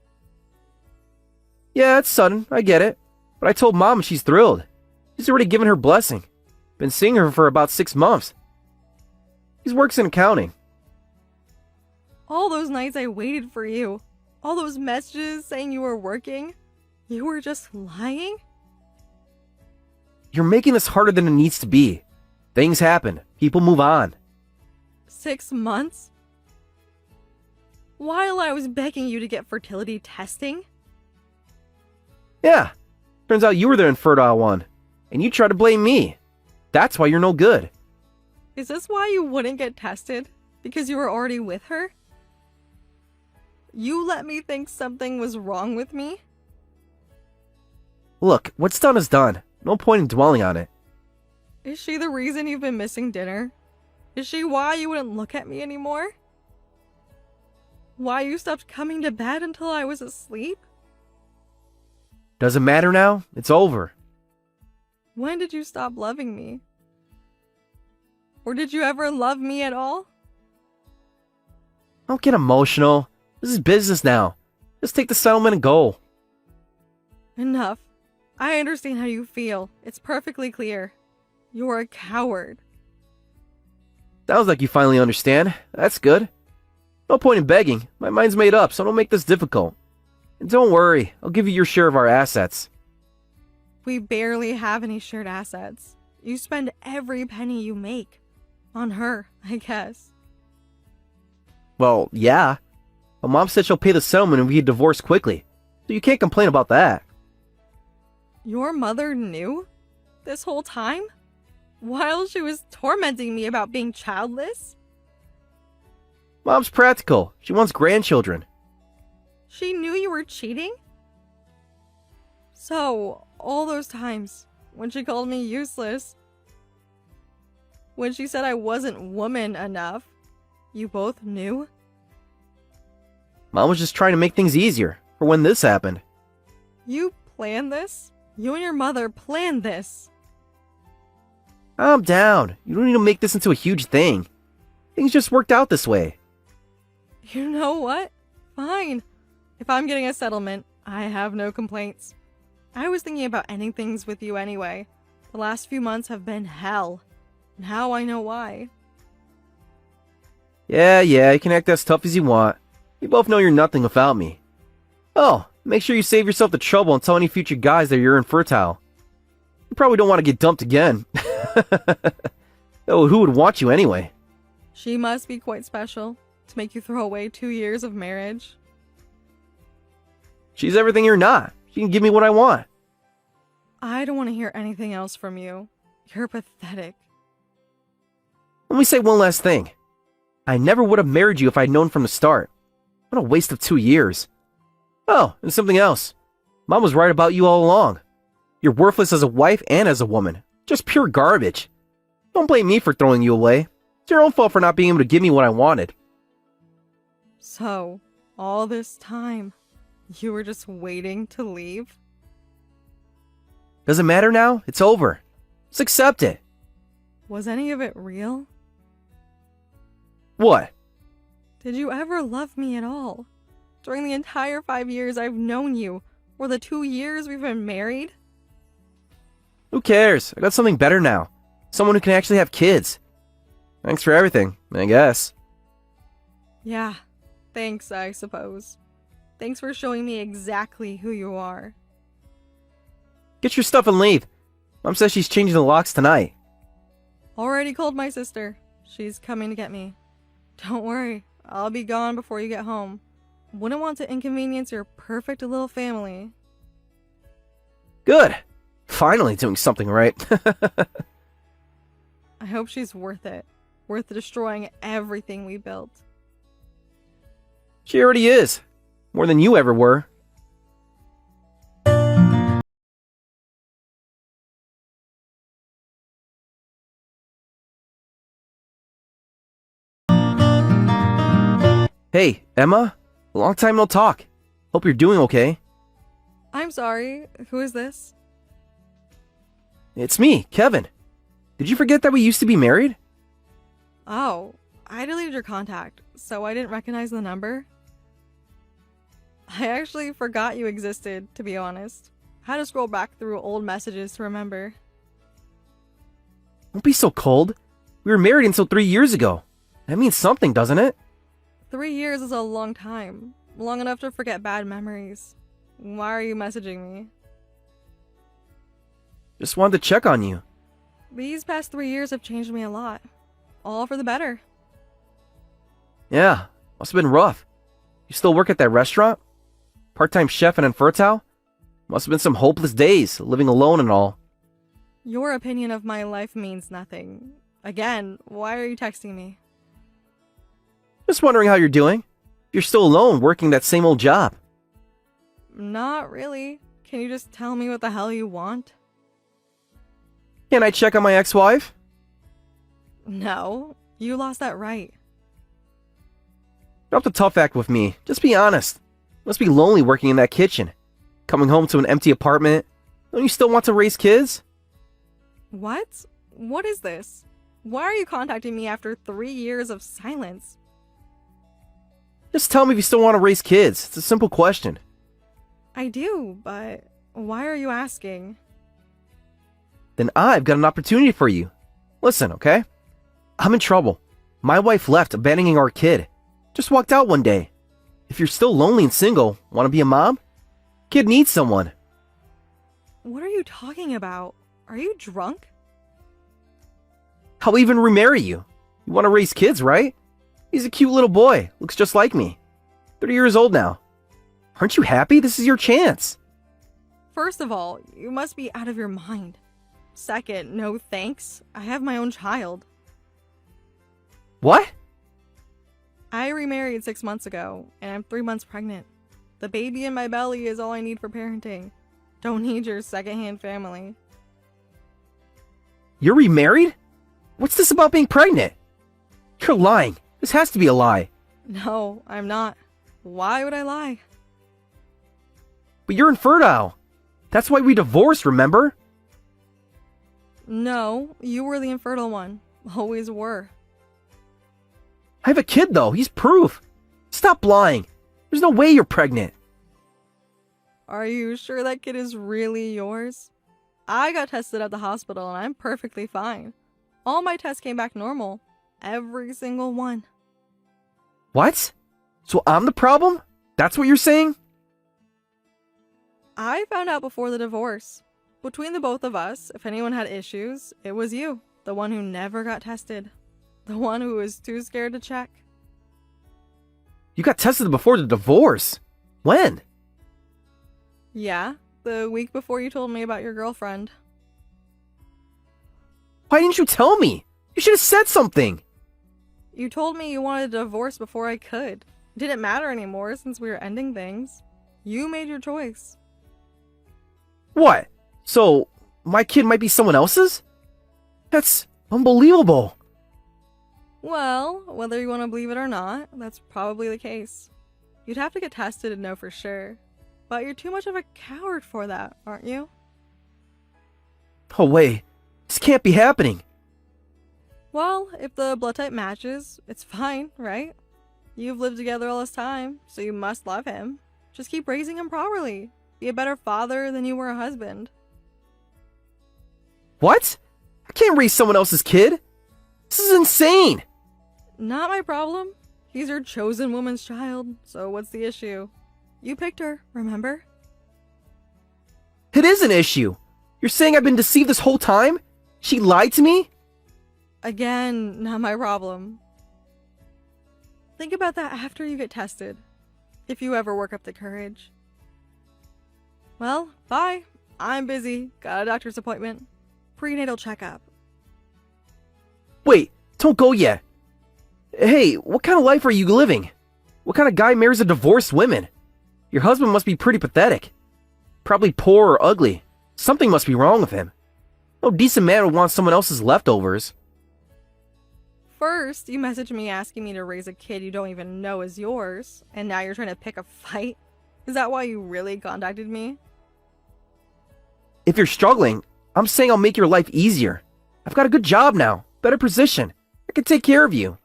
S1: Yeah, it's sudden. I get it. But I told Mom she's thrilled. She's already given her blessing. Been seeing her for about 6 months. He works in accounting.
S2: All those nights I waited for you. All those messages saying you were working. You were just lying?
S1: You're making this harder than it needs to be. Things happen. People move on.
S2: 6 months? While I was begging you to get fertility testing?
S1: Yeah. Turns out you were the infertile one. And you tried to blame me. That's why you're no good.
S2: Is this why you wouldn't get tested? Because you were already with her? You let me think something was wrong with me?
S1: Look, what's done is done. No point in dwelling on it.
S2: Is she the reason you've been missing dinner? Is she why you wouldn't look at me anymore? Why you stopped coming to bed until I was asleep?
S1: Doesn't matter now. It's over.
S2: When did you stop loving me? Or did you ever love me at all?
S1: Don't get emotional. This is business now. Just take the settlement and go.
S2: Enough. I understand how you feel. It's perfectly clear. You're a coward.
S1: Sounds like you finally understand. That's good. No point in begging. My mind's made up, so don't make this difficult. And don't worry, I'll give you your share of our assets.
S2: We barely have any shared assets. You spend every penny you make. On her, I guess.
S1: Well, yeah. But Mom said she'll pay the settlement if we get divorced quickly. So you can't complain about that.
S2: Your mother knew? This whole time? While she was tormenting me about being childless?
S1: Mom's practical. She wants grandchildren.
S2: She knew you were cheating? So, all those times, when she called me useless, when she said I wasn't woman enough, you both knew?
S1: Mom was just trying to make things easier for when this happened.
S2: You planned this? You and your mother planned this.
S1: Calm down. You don't need to make this into a huge thing. Things just worked out this way.
S2: You know what? Fine. If I'm getting a settlement, I have no complaints. I was thinking about ending things with you anyway. The last few months have been hell. Now I know why.
S1: Yeah, you can act as tough as you want. You both know you're nothing without me. Oh, make sure you save yourself the trouble and tell any future guys that you're infertile. You probably don't want to get dumped again. Oh, who would want you anyway?
S2: She must be quite special to make you throw away 2 years of marriage.
S1: She's everything you're not. She can give me what I want.
S2: I don't want to hear anything else from you. You're pathetic.
S1: Let me say one last thing. I never would have married you if I'd known from the start. What a waste of 2 years. Oh, and something else. Mom was right about you all along. You're worthless as a wife and as a woman. Just pure garbage. Don't blame me for throwing you away. It's your own fault for not being able to give me what I wanted.
S2: So, all this time, you were just waiting to leave?
S1: Does it matter now? It's over. Just accept it.
S2: Was any of it real?
S1: What?
S2: Did you ever love me at all? During the entire 5 years I've known you, or the 2 years we've been married?
S1: Who cares? I got something better now. Someone who can actually have kids. Thanks for everything, I guess.
S2: Yeah, thanks, I suppose. Thanks for showing me exactly who you are.
S1: Get your stuff and leave. Mom says she's changing the locks tonight.
S2: Already called my sister. She's coming to get me. Don't worry, I'll be gone before you get home. Wouldn't want to inconvenience your perfect little family.
S1: Good. Finally doing something right.
S2: I hope she's worth it. Worth destroying everything we built.
S1: She already is. More than you ever were. Hey, Emma? Long time no talk. Hope you're doing okay.
S2: I'm sorry, who is this?
S1: It's me, Kevin. Did you forget that we used to be married?
S2: Oh, I deleted your contact, so I didn't recognize the number. I actually forgot you existed, to be honest. Had to scroll back through old messages to remember.
S1: Don't be so cold. We were married until 3 years ago. That means something, doesn't it?
S2: 3 years is a long time. Long enough to forget bad memories. Why are you messaging me?
S1: Just wanted to check on you.
S2: These past 3 years have changed me a lot. All for the better.
S1: Yeah, must have been rough. You still work at that restaurant? Part-time chef and infertile? Must have been some hopeless days, living alone and all.
S2: Your opinion of my life means nothing. Again, why are you texting me?
S1: Just wondering how you're doing. You're still alone, working that same old job.
S2: Not really. Can you just tell me what the hell you want?
S1: Can I check on my ex-wife?
S2: No, you lost that right.
S1: Drop the tough act with me. Just be honest. Must be lonely working in that kitchen. Coming home to an empty apartment. Don't you still want to raise kids?
S2: What? What is this? Why are you contacting me after 3 years of silence?
S1: Just tell me if you still want to raise kids. It's a simple question.
S2: I do, but why are you asking?
S1: Then I've got an opportunity for you. Listen, okay? I'm in trouble. My wife left, abandoning our kid. Just walked out one day. If you're still lonely and single, want to be a mom? Kid needs someone.
S2: What are you talking about? Are you drunk?
S1: I'll even remarry you. You want to raise kids, right? He's a cute little boy. Looks just like me. 30 years old now. Aren't you happy? This is your chance.
S2: First of all, you must be out of your mind. Second, no thanks. I have my own child.
S1: What?
S2: I remarried 6 months ago, and I'm 3 months pregnant. The baby in my belly is all I need for parenting. Don't need your secondhand family.
S1: You're remarried? What's this about being pregnant? You're lying. This has to be a lie.
S2: No, I'm not. Why would I lie?
S1: But you're infertile. That's why we divorced, remember?
S2: No, you were the infertile one. Always were.
S1: I have a kid, though. He's proof. Stop lying. There's no way you're pregnant.
S2: Are you sure that kid is really yours? I got tested at the hospital and I'm perfectly fine. All my tests came back normal. Every single one.
S1: What? So I'm the problem? That's what you're saying?
S2: I found out before the divorce. Between the both of us, if anyone had issues, it was you. The one who never got tested. The one who was too scared to check.
S1: You got tested before the divorce. When?
S2: Yeah, the week before you told me about your girlfriend.
S1: Why didn't you tell me? You should have said something.
S2: You told me you wanted a divorce before I could. It didn't matter anymore since we were ending things. You made your choice.
S1: What? So, my kid might be someone else's? That's unbelievable.
S2: Well, whether you want to believe it or not, that's probably the case. You'd have to get tested to know for sure. But you're too much of a coward for that, aren't you?
S1: Oh wait, this can't be happening.
S2: Well, if the blood type matches, it's fine, right? You've lived together all this time, so you must love him. Just keep raising him properly. Be a better father than you were a husband.
S1: What? I can't raise someone else's kid. This is insane.
S2: Not my problem. He's your chosen woman's child, so what's the issue? You picked her, remember?
S1: It is an issue. You're saying I've been deceived this whole time? She lied to me?
S2: Again, not my problem. Think about that after you get tested. If you ever work up the courage. Well, bye. I'm busy. Got a doctor's appointment. Prenatal checkup.
S1: Wait, don't go yet. Hey, what kind of life are you living? What kind of guy marries a divorced woman? Your husband must be pretty pathetic. Probably poor or ugly. Something must be wrong with him. No decent man would want someone else's leftovers.
S2: First, you messaged me asking me to raise a kid you don't even know is yours, and now you're trying to pick a fight? Is that why you really contacted me?
S1: If you're struggling, I'm saying I'll make your life easier. I've got a good job now, better position. I can take care of you.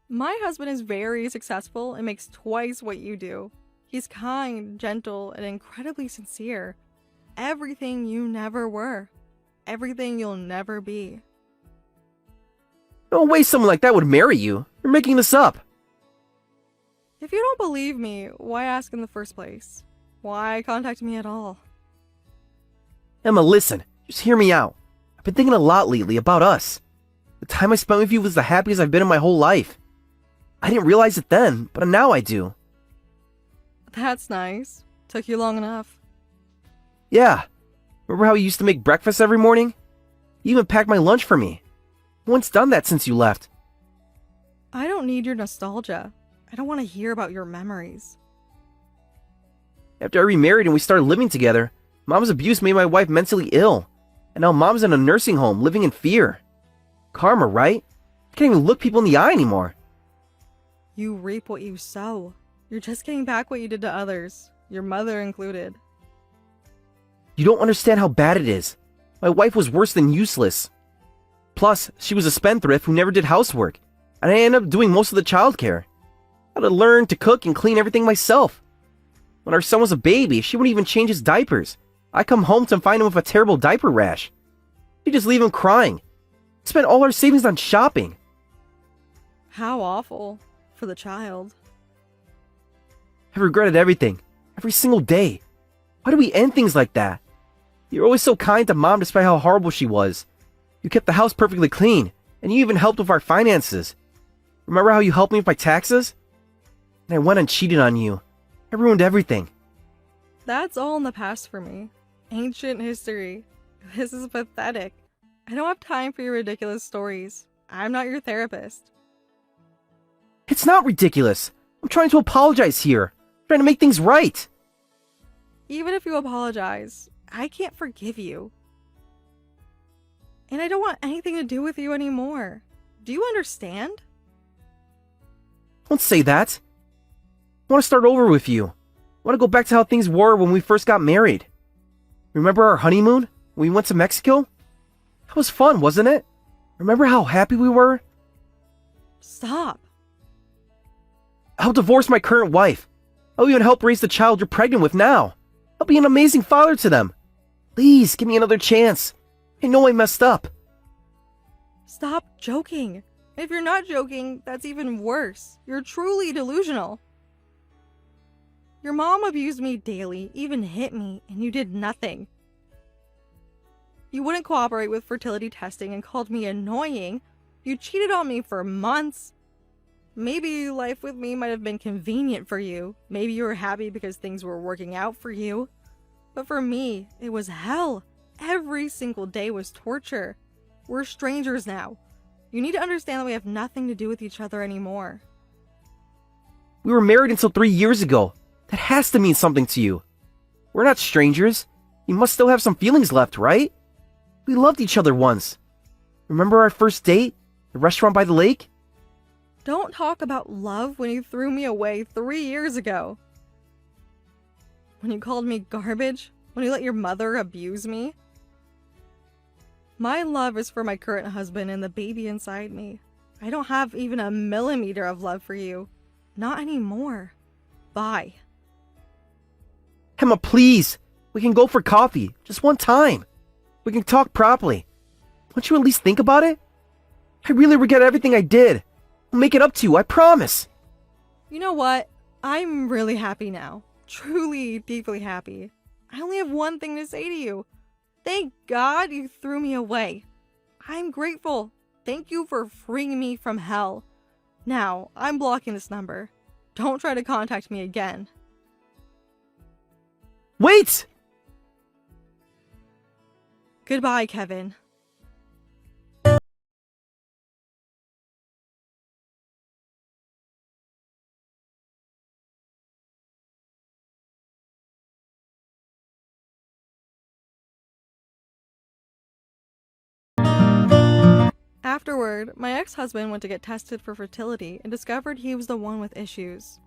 S2: My husband is very successful and makes twice what you do. He's kind, gentle, and incredibly sincere. Everything you never were. Everything you'll never be.
S1: No way someone like that would marry you. You're making this up.
S2: If you don't believe me, why ask in the first place? Why contact me at all?
S1: Emma, listen. Just hear me out. I've been thinking a lot lately about us. The time I spent with you was the happiest I've been in my whole life. I didn't realize it then, but now I do.
S2: That's nice. Took you long enough.
S1: Yeah. Remember how you used to make breakfast every morning? You even packed my lunch for me. No one's done that since you left.
S2: I don't need your nostalgia. I don't want to hear about your memories.
S1: After I remarried and we started living together, Mom's abuse made my wife mentally ill. And now Mom's in a nursing home living in fear. Karma, right? I can't even look people in the eye anymore.
S2: You reap what you sow. You're just getting back what you did to others, your mother included.
S1: You don't understand how bad it is. My wife was worse than useless. Plus, she was a spendthrift who never did housework, and I ended up doing most of the childcare. I had to learn to cook and clean everything myself. When our son was a baby, she wouldn't even change his diapers. I come home to find him with a terrible diaper rash. She'd just leave him crying. Spent all our savings on shopping.
S2: How awful. For the child.
S1: I've regretted everything. Every single day. Why do we end things like that? You're always so kind to Mom despite how horrible she was. You kept the house perfectly clean, and you even helped with our finances. Remember how you helped me with my taxes? And I went and cheated on you. I ruined everything.
S2: That's all in the past for me. Ancient history. This is pathetic. I don't have time for your ridiculous stories. I'm not your therapist.
S1: It's not ridiculous. I'm trying to apologize here. I'm trying to make things right.
S2: Even if you apologize, I can't forgive you. And I don't want anything to do with you anymore. Do you understand?
S1: Don't say that. I want to start over with you. I want to go back to how things were when we first got married. Remember our honeymoon? When we went to Mexico? That was fun, wasn't it? Remember how happy we were?
S2: Stop.
S1: I'll divorce my current wife. I'll even help raise the child you're pregnant with now. I'll be an amazing father to them. Please, give me another chance. I know I messed up.
S2: Stop joking. If you're not joking, that's even worse. You're truly delusional. Your mom abused me daily, even hit me, and you did nothing. You wouldn't cooperate with fertility testing and called me annoying. You cheated on me for months. Maybe life with me might have been convenient for you. Maybe you were happy because things were working out for you. But for me, it was hell. Every single day was torture. We're strangers now. You need to understand that we have nothing to do with each other anymore.
S1: We were married until 3 years ago. That has to mean something to you. We're not strangers. You must still have some feelings left, right? We loved each other once. Remember our first date? The restaurant by the lake?
S2: Don't talk about love when you threw me away 3 years ago. When you called me garbage? When you let your mother abuse me? My love is for my current husband and the baby inside me. I don't have even a millimeter of love for you. Not anymore. Bye.
S1: Emma, please. We can go for coffee. Just one time. We can talk properly. Won't you at least think about it? I really regret everything I did. I'll make it up to you, I promise.
S2: You know what? I'm really happy now. Truly, deeply happy. I only have one thing to say to you. Thank God you threw me away. I'm grateful. Thank you for freeing me from hell. Now, I'm blocking this number. Don't try to contact me again.
S1: Wait!
S2: Goodbye, Kevin. Afterward, my ex-husband went to get tested for fertility and discovered he was the one with issues.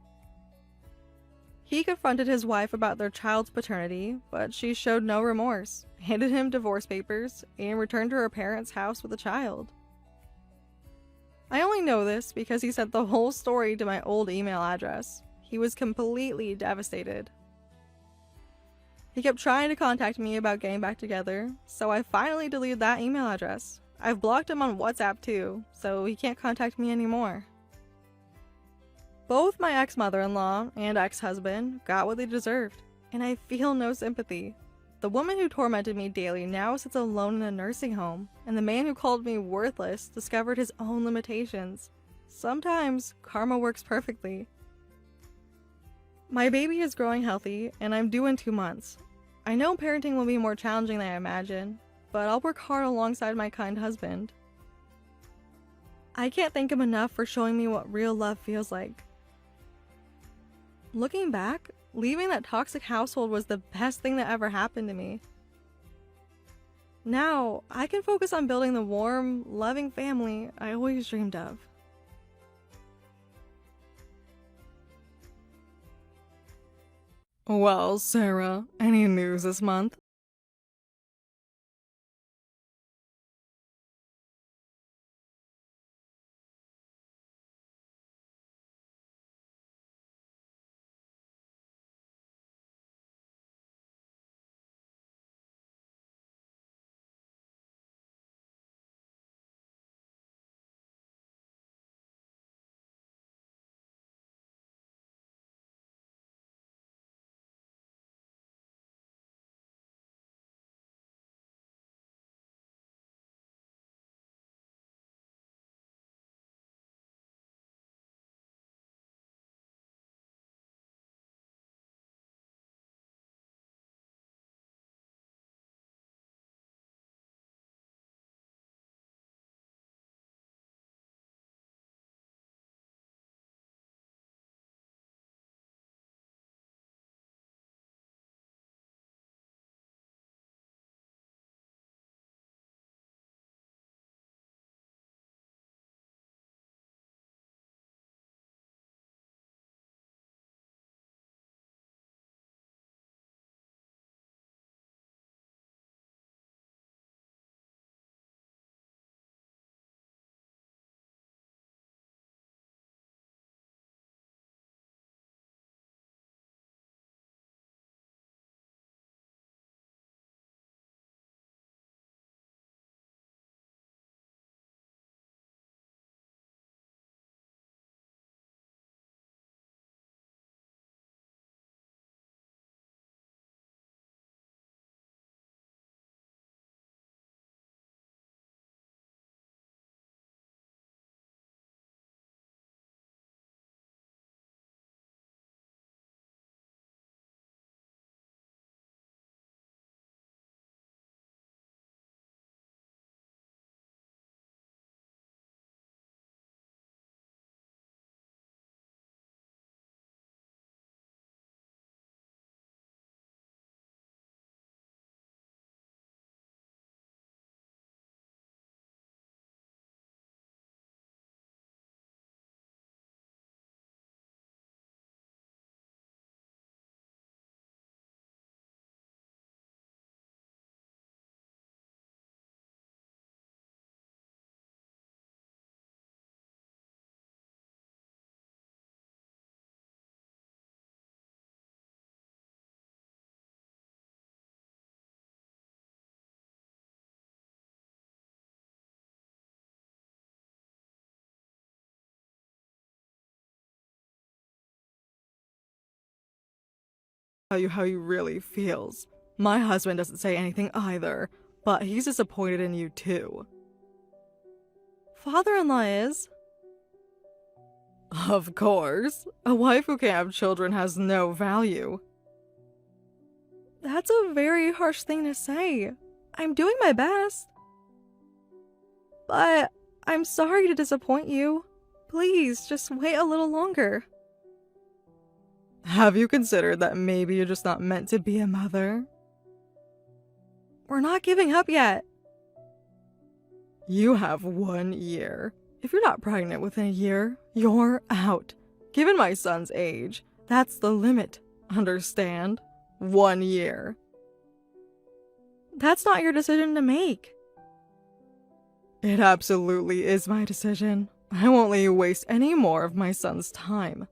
S2: He confronted his wife about their child's paternity, but she showed no remorse, handed him divorce papers, and returned to her parents' house with the child. I only know this because he sent the whole story to my old email address. He was completely devastated. He kept trying to contact me about getting back together, so I finally deleted that email address. I've blocked him on WhatsApp too, so he can't contact me anymore. Both my ex-mother-in-law and ex-husband got what they deserved, and I feel no sympathy. The woman who tormented me daily now sits alone in a nursing home, and the man who called me worthless discovered his own limitations. Sometimes, karma works perfectly. My baby is growing healthy, and I'm due in 2 months. I know parenting will be more challenging than I imagined, but I'll work hard alongside my kind husband. I can't thank him enough for showing me what real love feels like. Looking back, leaving that toxic household was the best thing that ever happened to me. Now, I can focus on building the warm, loving family I always dreamed of. Well, Sarah, any news this month? Tell you how he really feels. My husband doesn't say anything either, but he's disappointed in you too. Father-in-law is? Of course. A wife who can't have children has no value. That's a very harsh thing to say. I'm doing my best. But I'm sorry to disappoint you. Please, just wait a little longer. Have you considered that maybe you're just not meant to be a mother? We're not giving up yet. You have 1 year. If you're not pregnant within a year, you're out. Given my son's age, that's the limit. Understand? 1 year. That's not your decision to make. It absolutely is my decision. I won't let you waste any more of my son's time.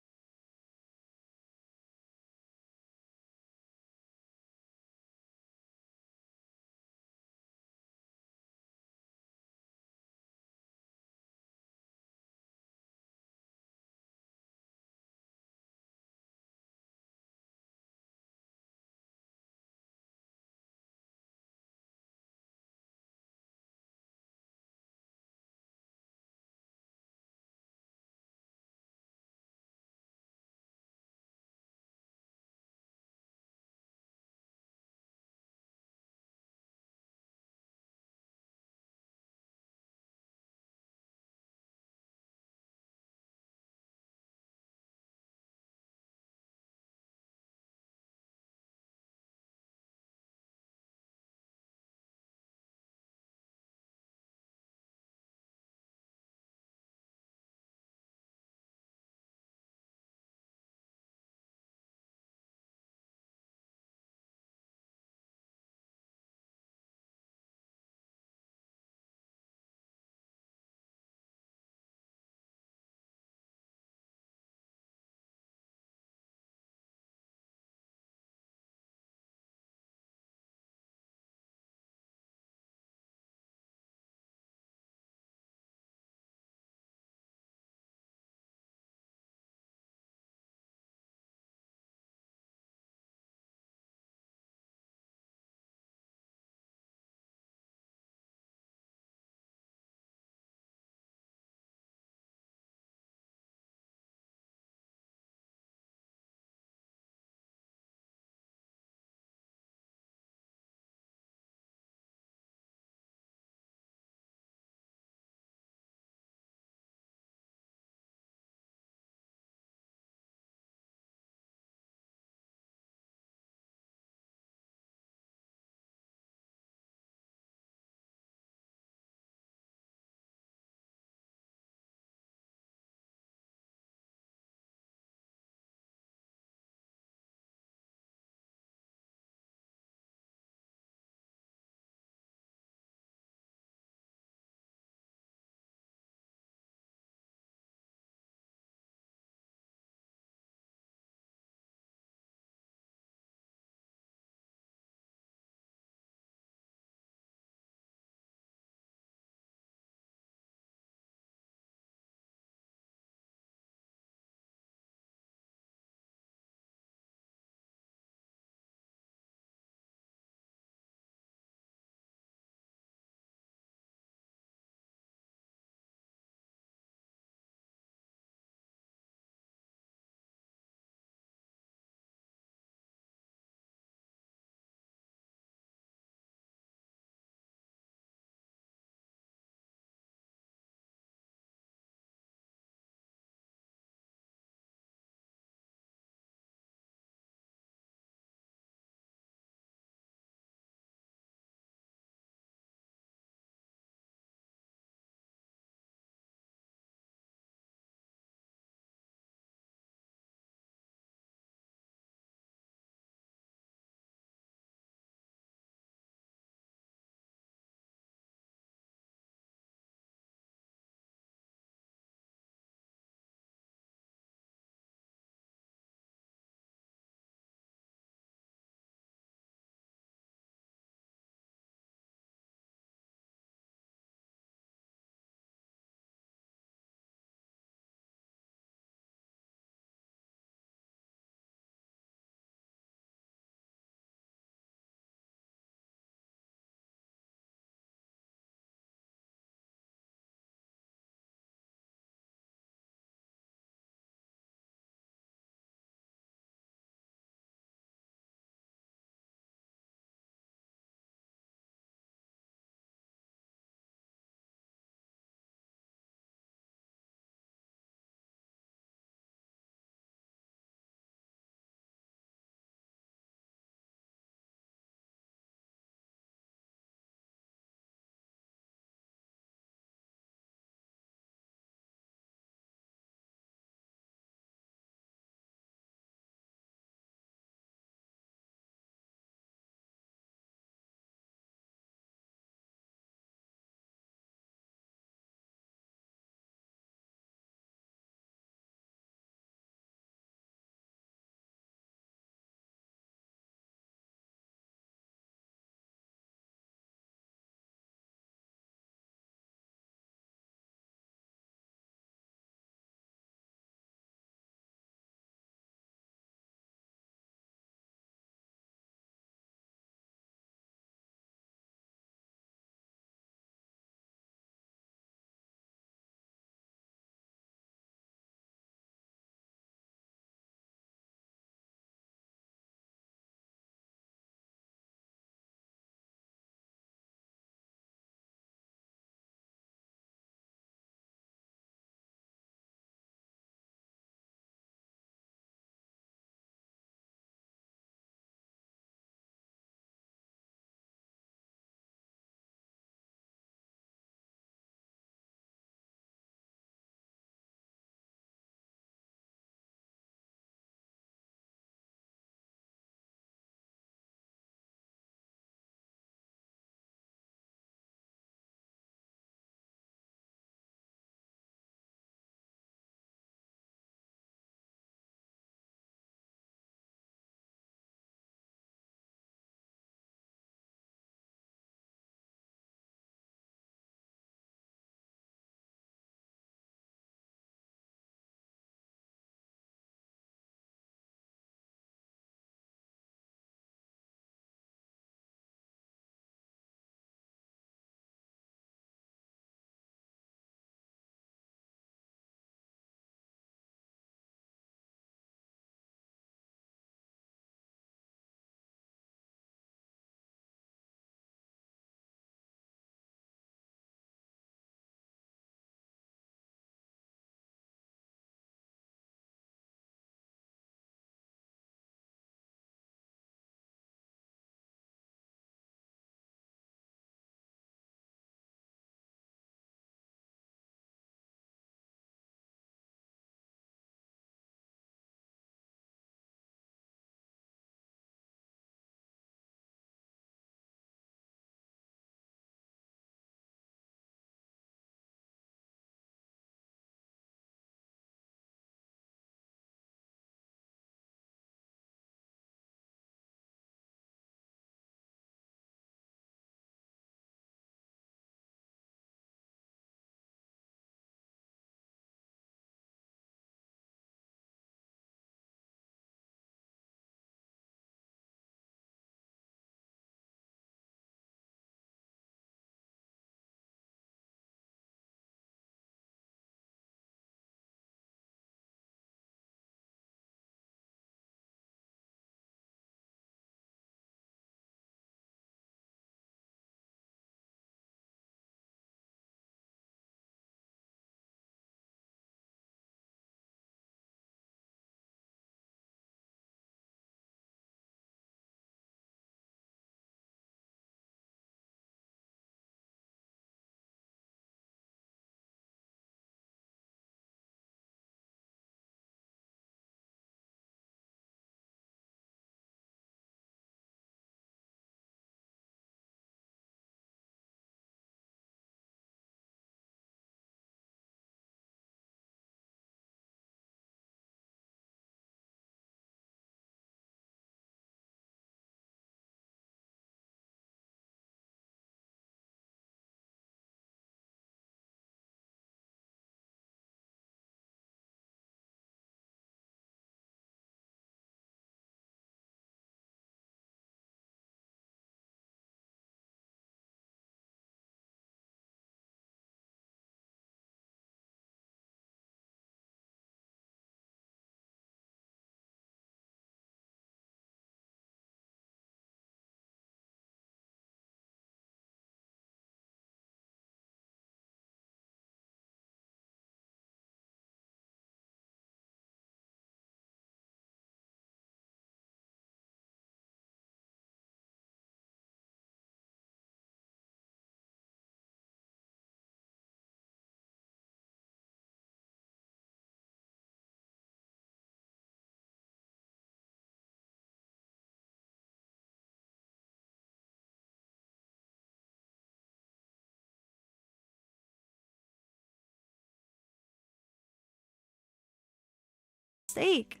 S2: mistake.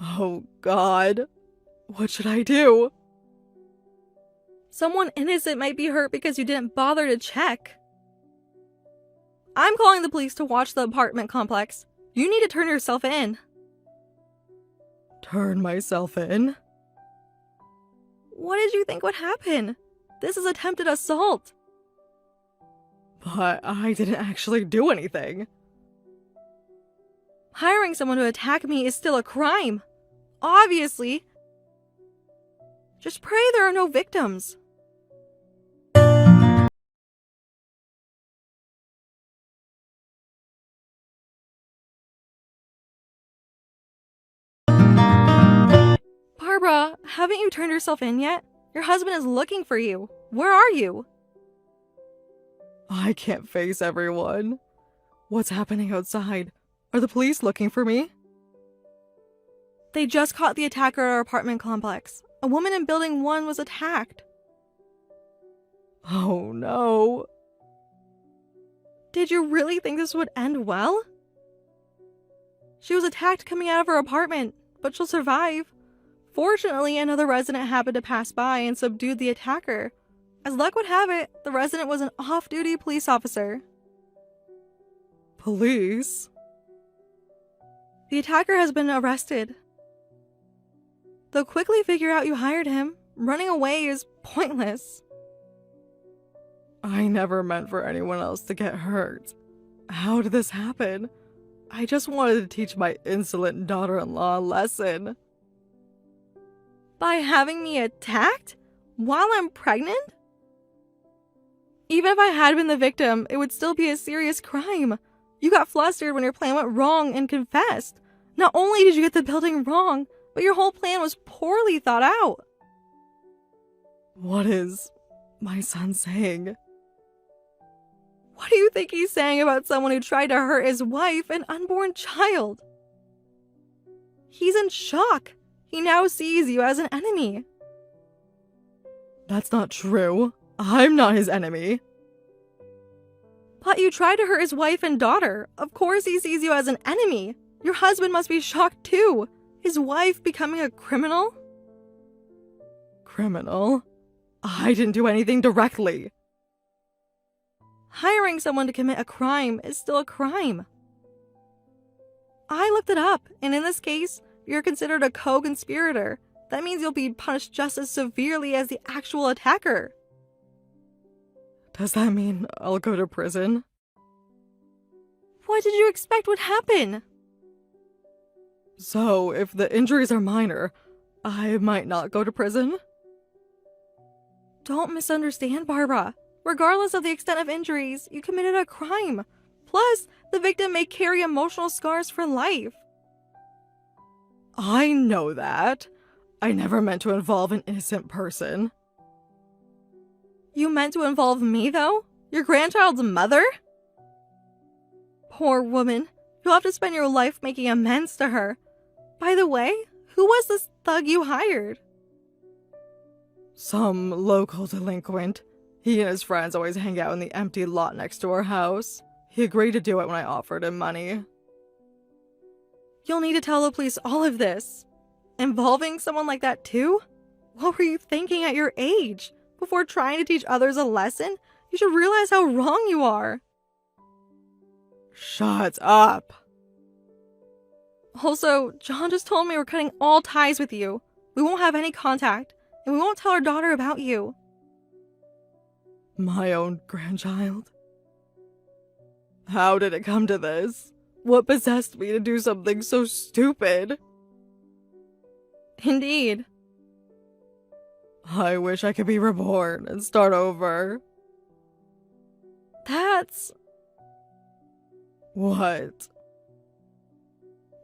S2: Oh God. What should I do? Someone innocent might be hurt because you didn't bother to check. I'm calling the police to watch the apartment complex. You need to turn yourself in. Turn myself in? What did you think would happen? This is attempted assault. But I didn't actually do anything. Hiring someone to attack me is still a crime. Obviously. Just pray there are no victims. Barbara, haven't you turned yourself in yet? Your husband is looking for you. Where are you? I can't face everyone. What's happening outside? Are the police looking for me? They just caught the attacker at our apartment complex. A woman in building 1 was attacked. Oh no. Did you really think this would end well? She was attacked coming out of her apartment, but she'll survive. Fortunately, another resident happened to pass by and subdued the attacker. As luck would have it, the resident was an off-duty police officer. Police? The attacker has been arrested. They'll quickly figure out you hired him. Running away is pointless. I never meant for anyone else to get hurt. How did this happen? I just wanted to teach my insolent daughter-in-law a lesson. By having me attacked? While I'm pregnant? Even if I had been the victim, it would still be a serious crime. You got flustered when your plan went wrong and confessed. Not only did you get the building wrong, but your whole plan was poorly thought out. What is my son saying? What do you think he's saying about someone who tried to hurt his wife and unborn child? He's in shock. He now sees you as an enemy. That's not true. I'm not his enemy. But you tried to hurt his wife and daughter. Of course he sees you as an enemy. Your husband must be shocked too. His wife becoming a criminal? Criminal? I didn't do anything directly. Hiring someone to commit a crime is still a crime. I looked it up, and in this case, you're considered a co-conspirator. That means you'll be punished just as severely as the actual attacker. Does that mean I'll go to prison? What did you expect would happen? So, if the injuries are minor, I might not go to prison? Don't misunderstand, Barbara. Regardless of the extent of injuries, you committed a crime. Plus, the victim may carry emotional scars for life. I know that. I never meant to involve an innocent person. You meant to involve me, though? Your grandchild's mother? Poor woman. You'll have to spend your life making amends to her. By the way, who was this thug you hired? Some local delinquent. He and his friends always hang out in the empty lot next to our house. He agreed to do it when I offered him money. You'll need to tell the police all of this. Involving someone like that too? What were you thinking at your age? Before trying to teach others a lesson, you should realize how wrong you are. Shut up. Also, John just told me we're cutting all ties with you. We won't have any contact, and we won't tell our daughter about you. My own grandchild? How did it come to this? What possessed me to do something so stupid? Indeed. I wish I could be reborn and start over. That's... What?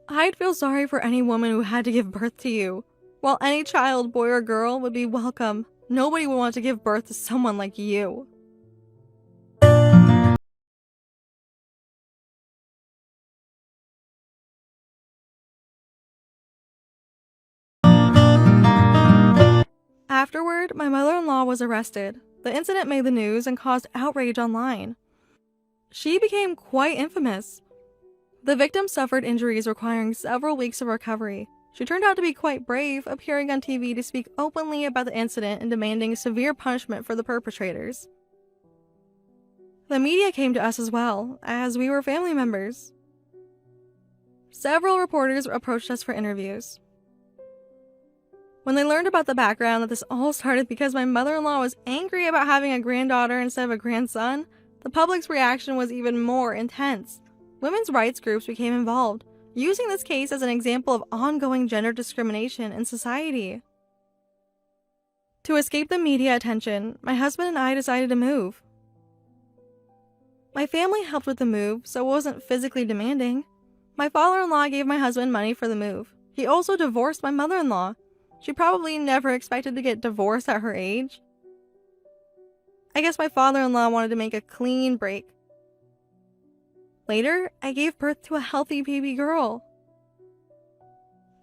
S2: I'd feel sorry for any woman who had to give birth to you. While any child, boy or girl, would be welcome, nobody would want to give birth to someone like you. Afterward, my mother-in-law was arrested. The incident made the news and caused outrage online. She became quite infamous. The victim suffered injuries requiring several weeks of recovery. She turned out to be quite brave, appearing on TV to speak openly about the incident and demanding severe punishment for the perpetrators. The media came to us as well, as we were family members. Several reporters approached us for interviews. When they learned about the background that this all started because my mother-in-law was angry about having a granddaughter instead of a grandson, the public's reaction was even more intense. Women's rights groups became involved, using this case as an example of ongoing gender discrimination in society. To escape the media attention, my husband and I decided to move. My family helped with the move, so it wasn't physically demanding. My father-in-law gave my husband money for the move. He also divorced my mother-in-law. She probably never expected to get divorced at her age. I guess my father-in-law wanted to make a clean break. Later, I gave birth to a healthy baby girl.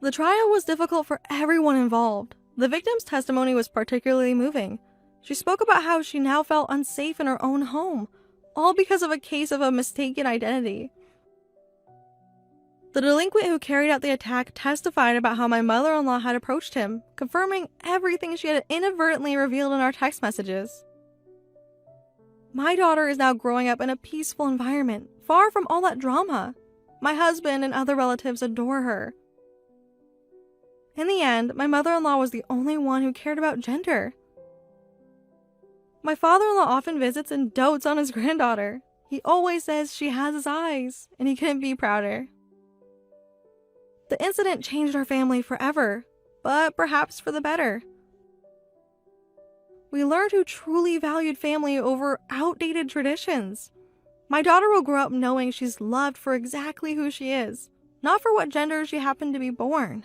S2: The trial was difficult for everyone involved. The victim's testimony was particularly moving. She spoke about how she now felt unsafe in her own home, all because of a case of a mistaken identity. The delinquent who carried out the attack testified about how my mother-in-law had approached him, confirming everything she had inadvertently revealed in our text messages. My daughter is now growing up in a peaceful environment, far from all that drama. My husband and other relatives adore her. In the end, my mother-in-law was the only one who cared about gender. My father-in-law often visits and dotes on his granddaughter. He always says she has his eyes, and he couldn't be prouder. The incident changed our family forever, but perhaps for the better. We learned who truly valued family over outdated traditions. My daughter will grow up knowing she's loved for exactly who she is, not for what gender she happened to be born.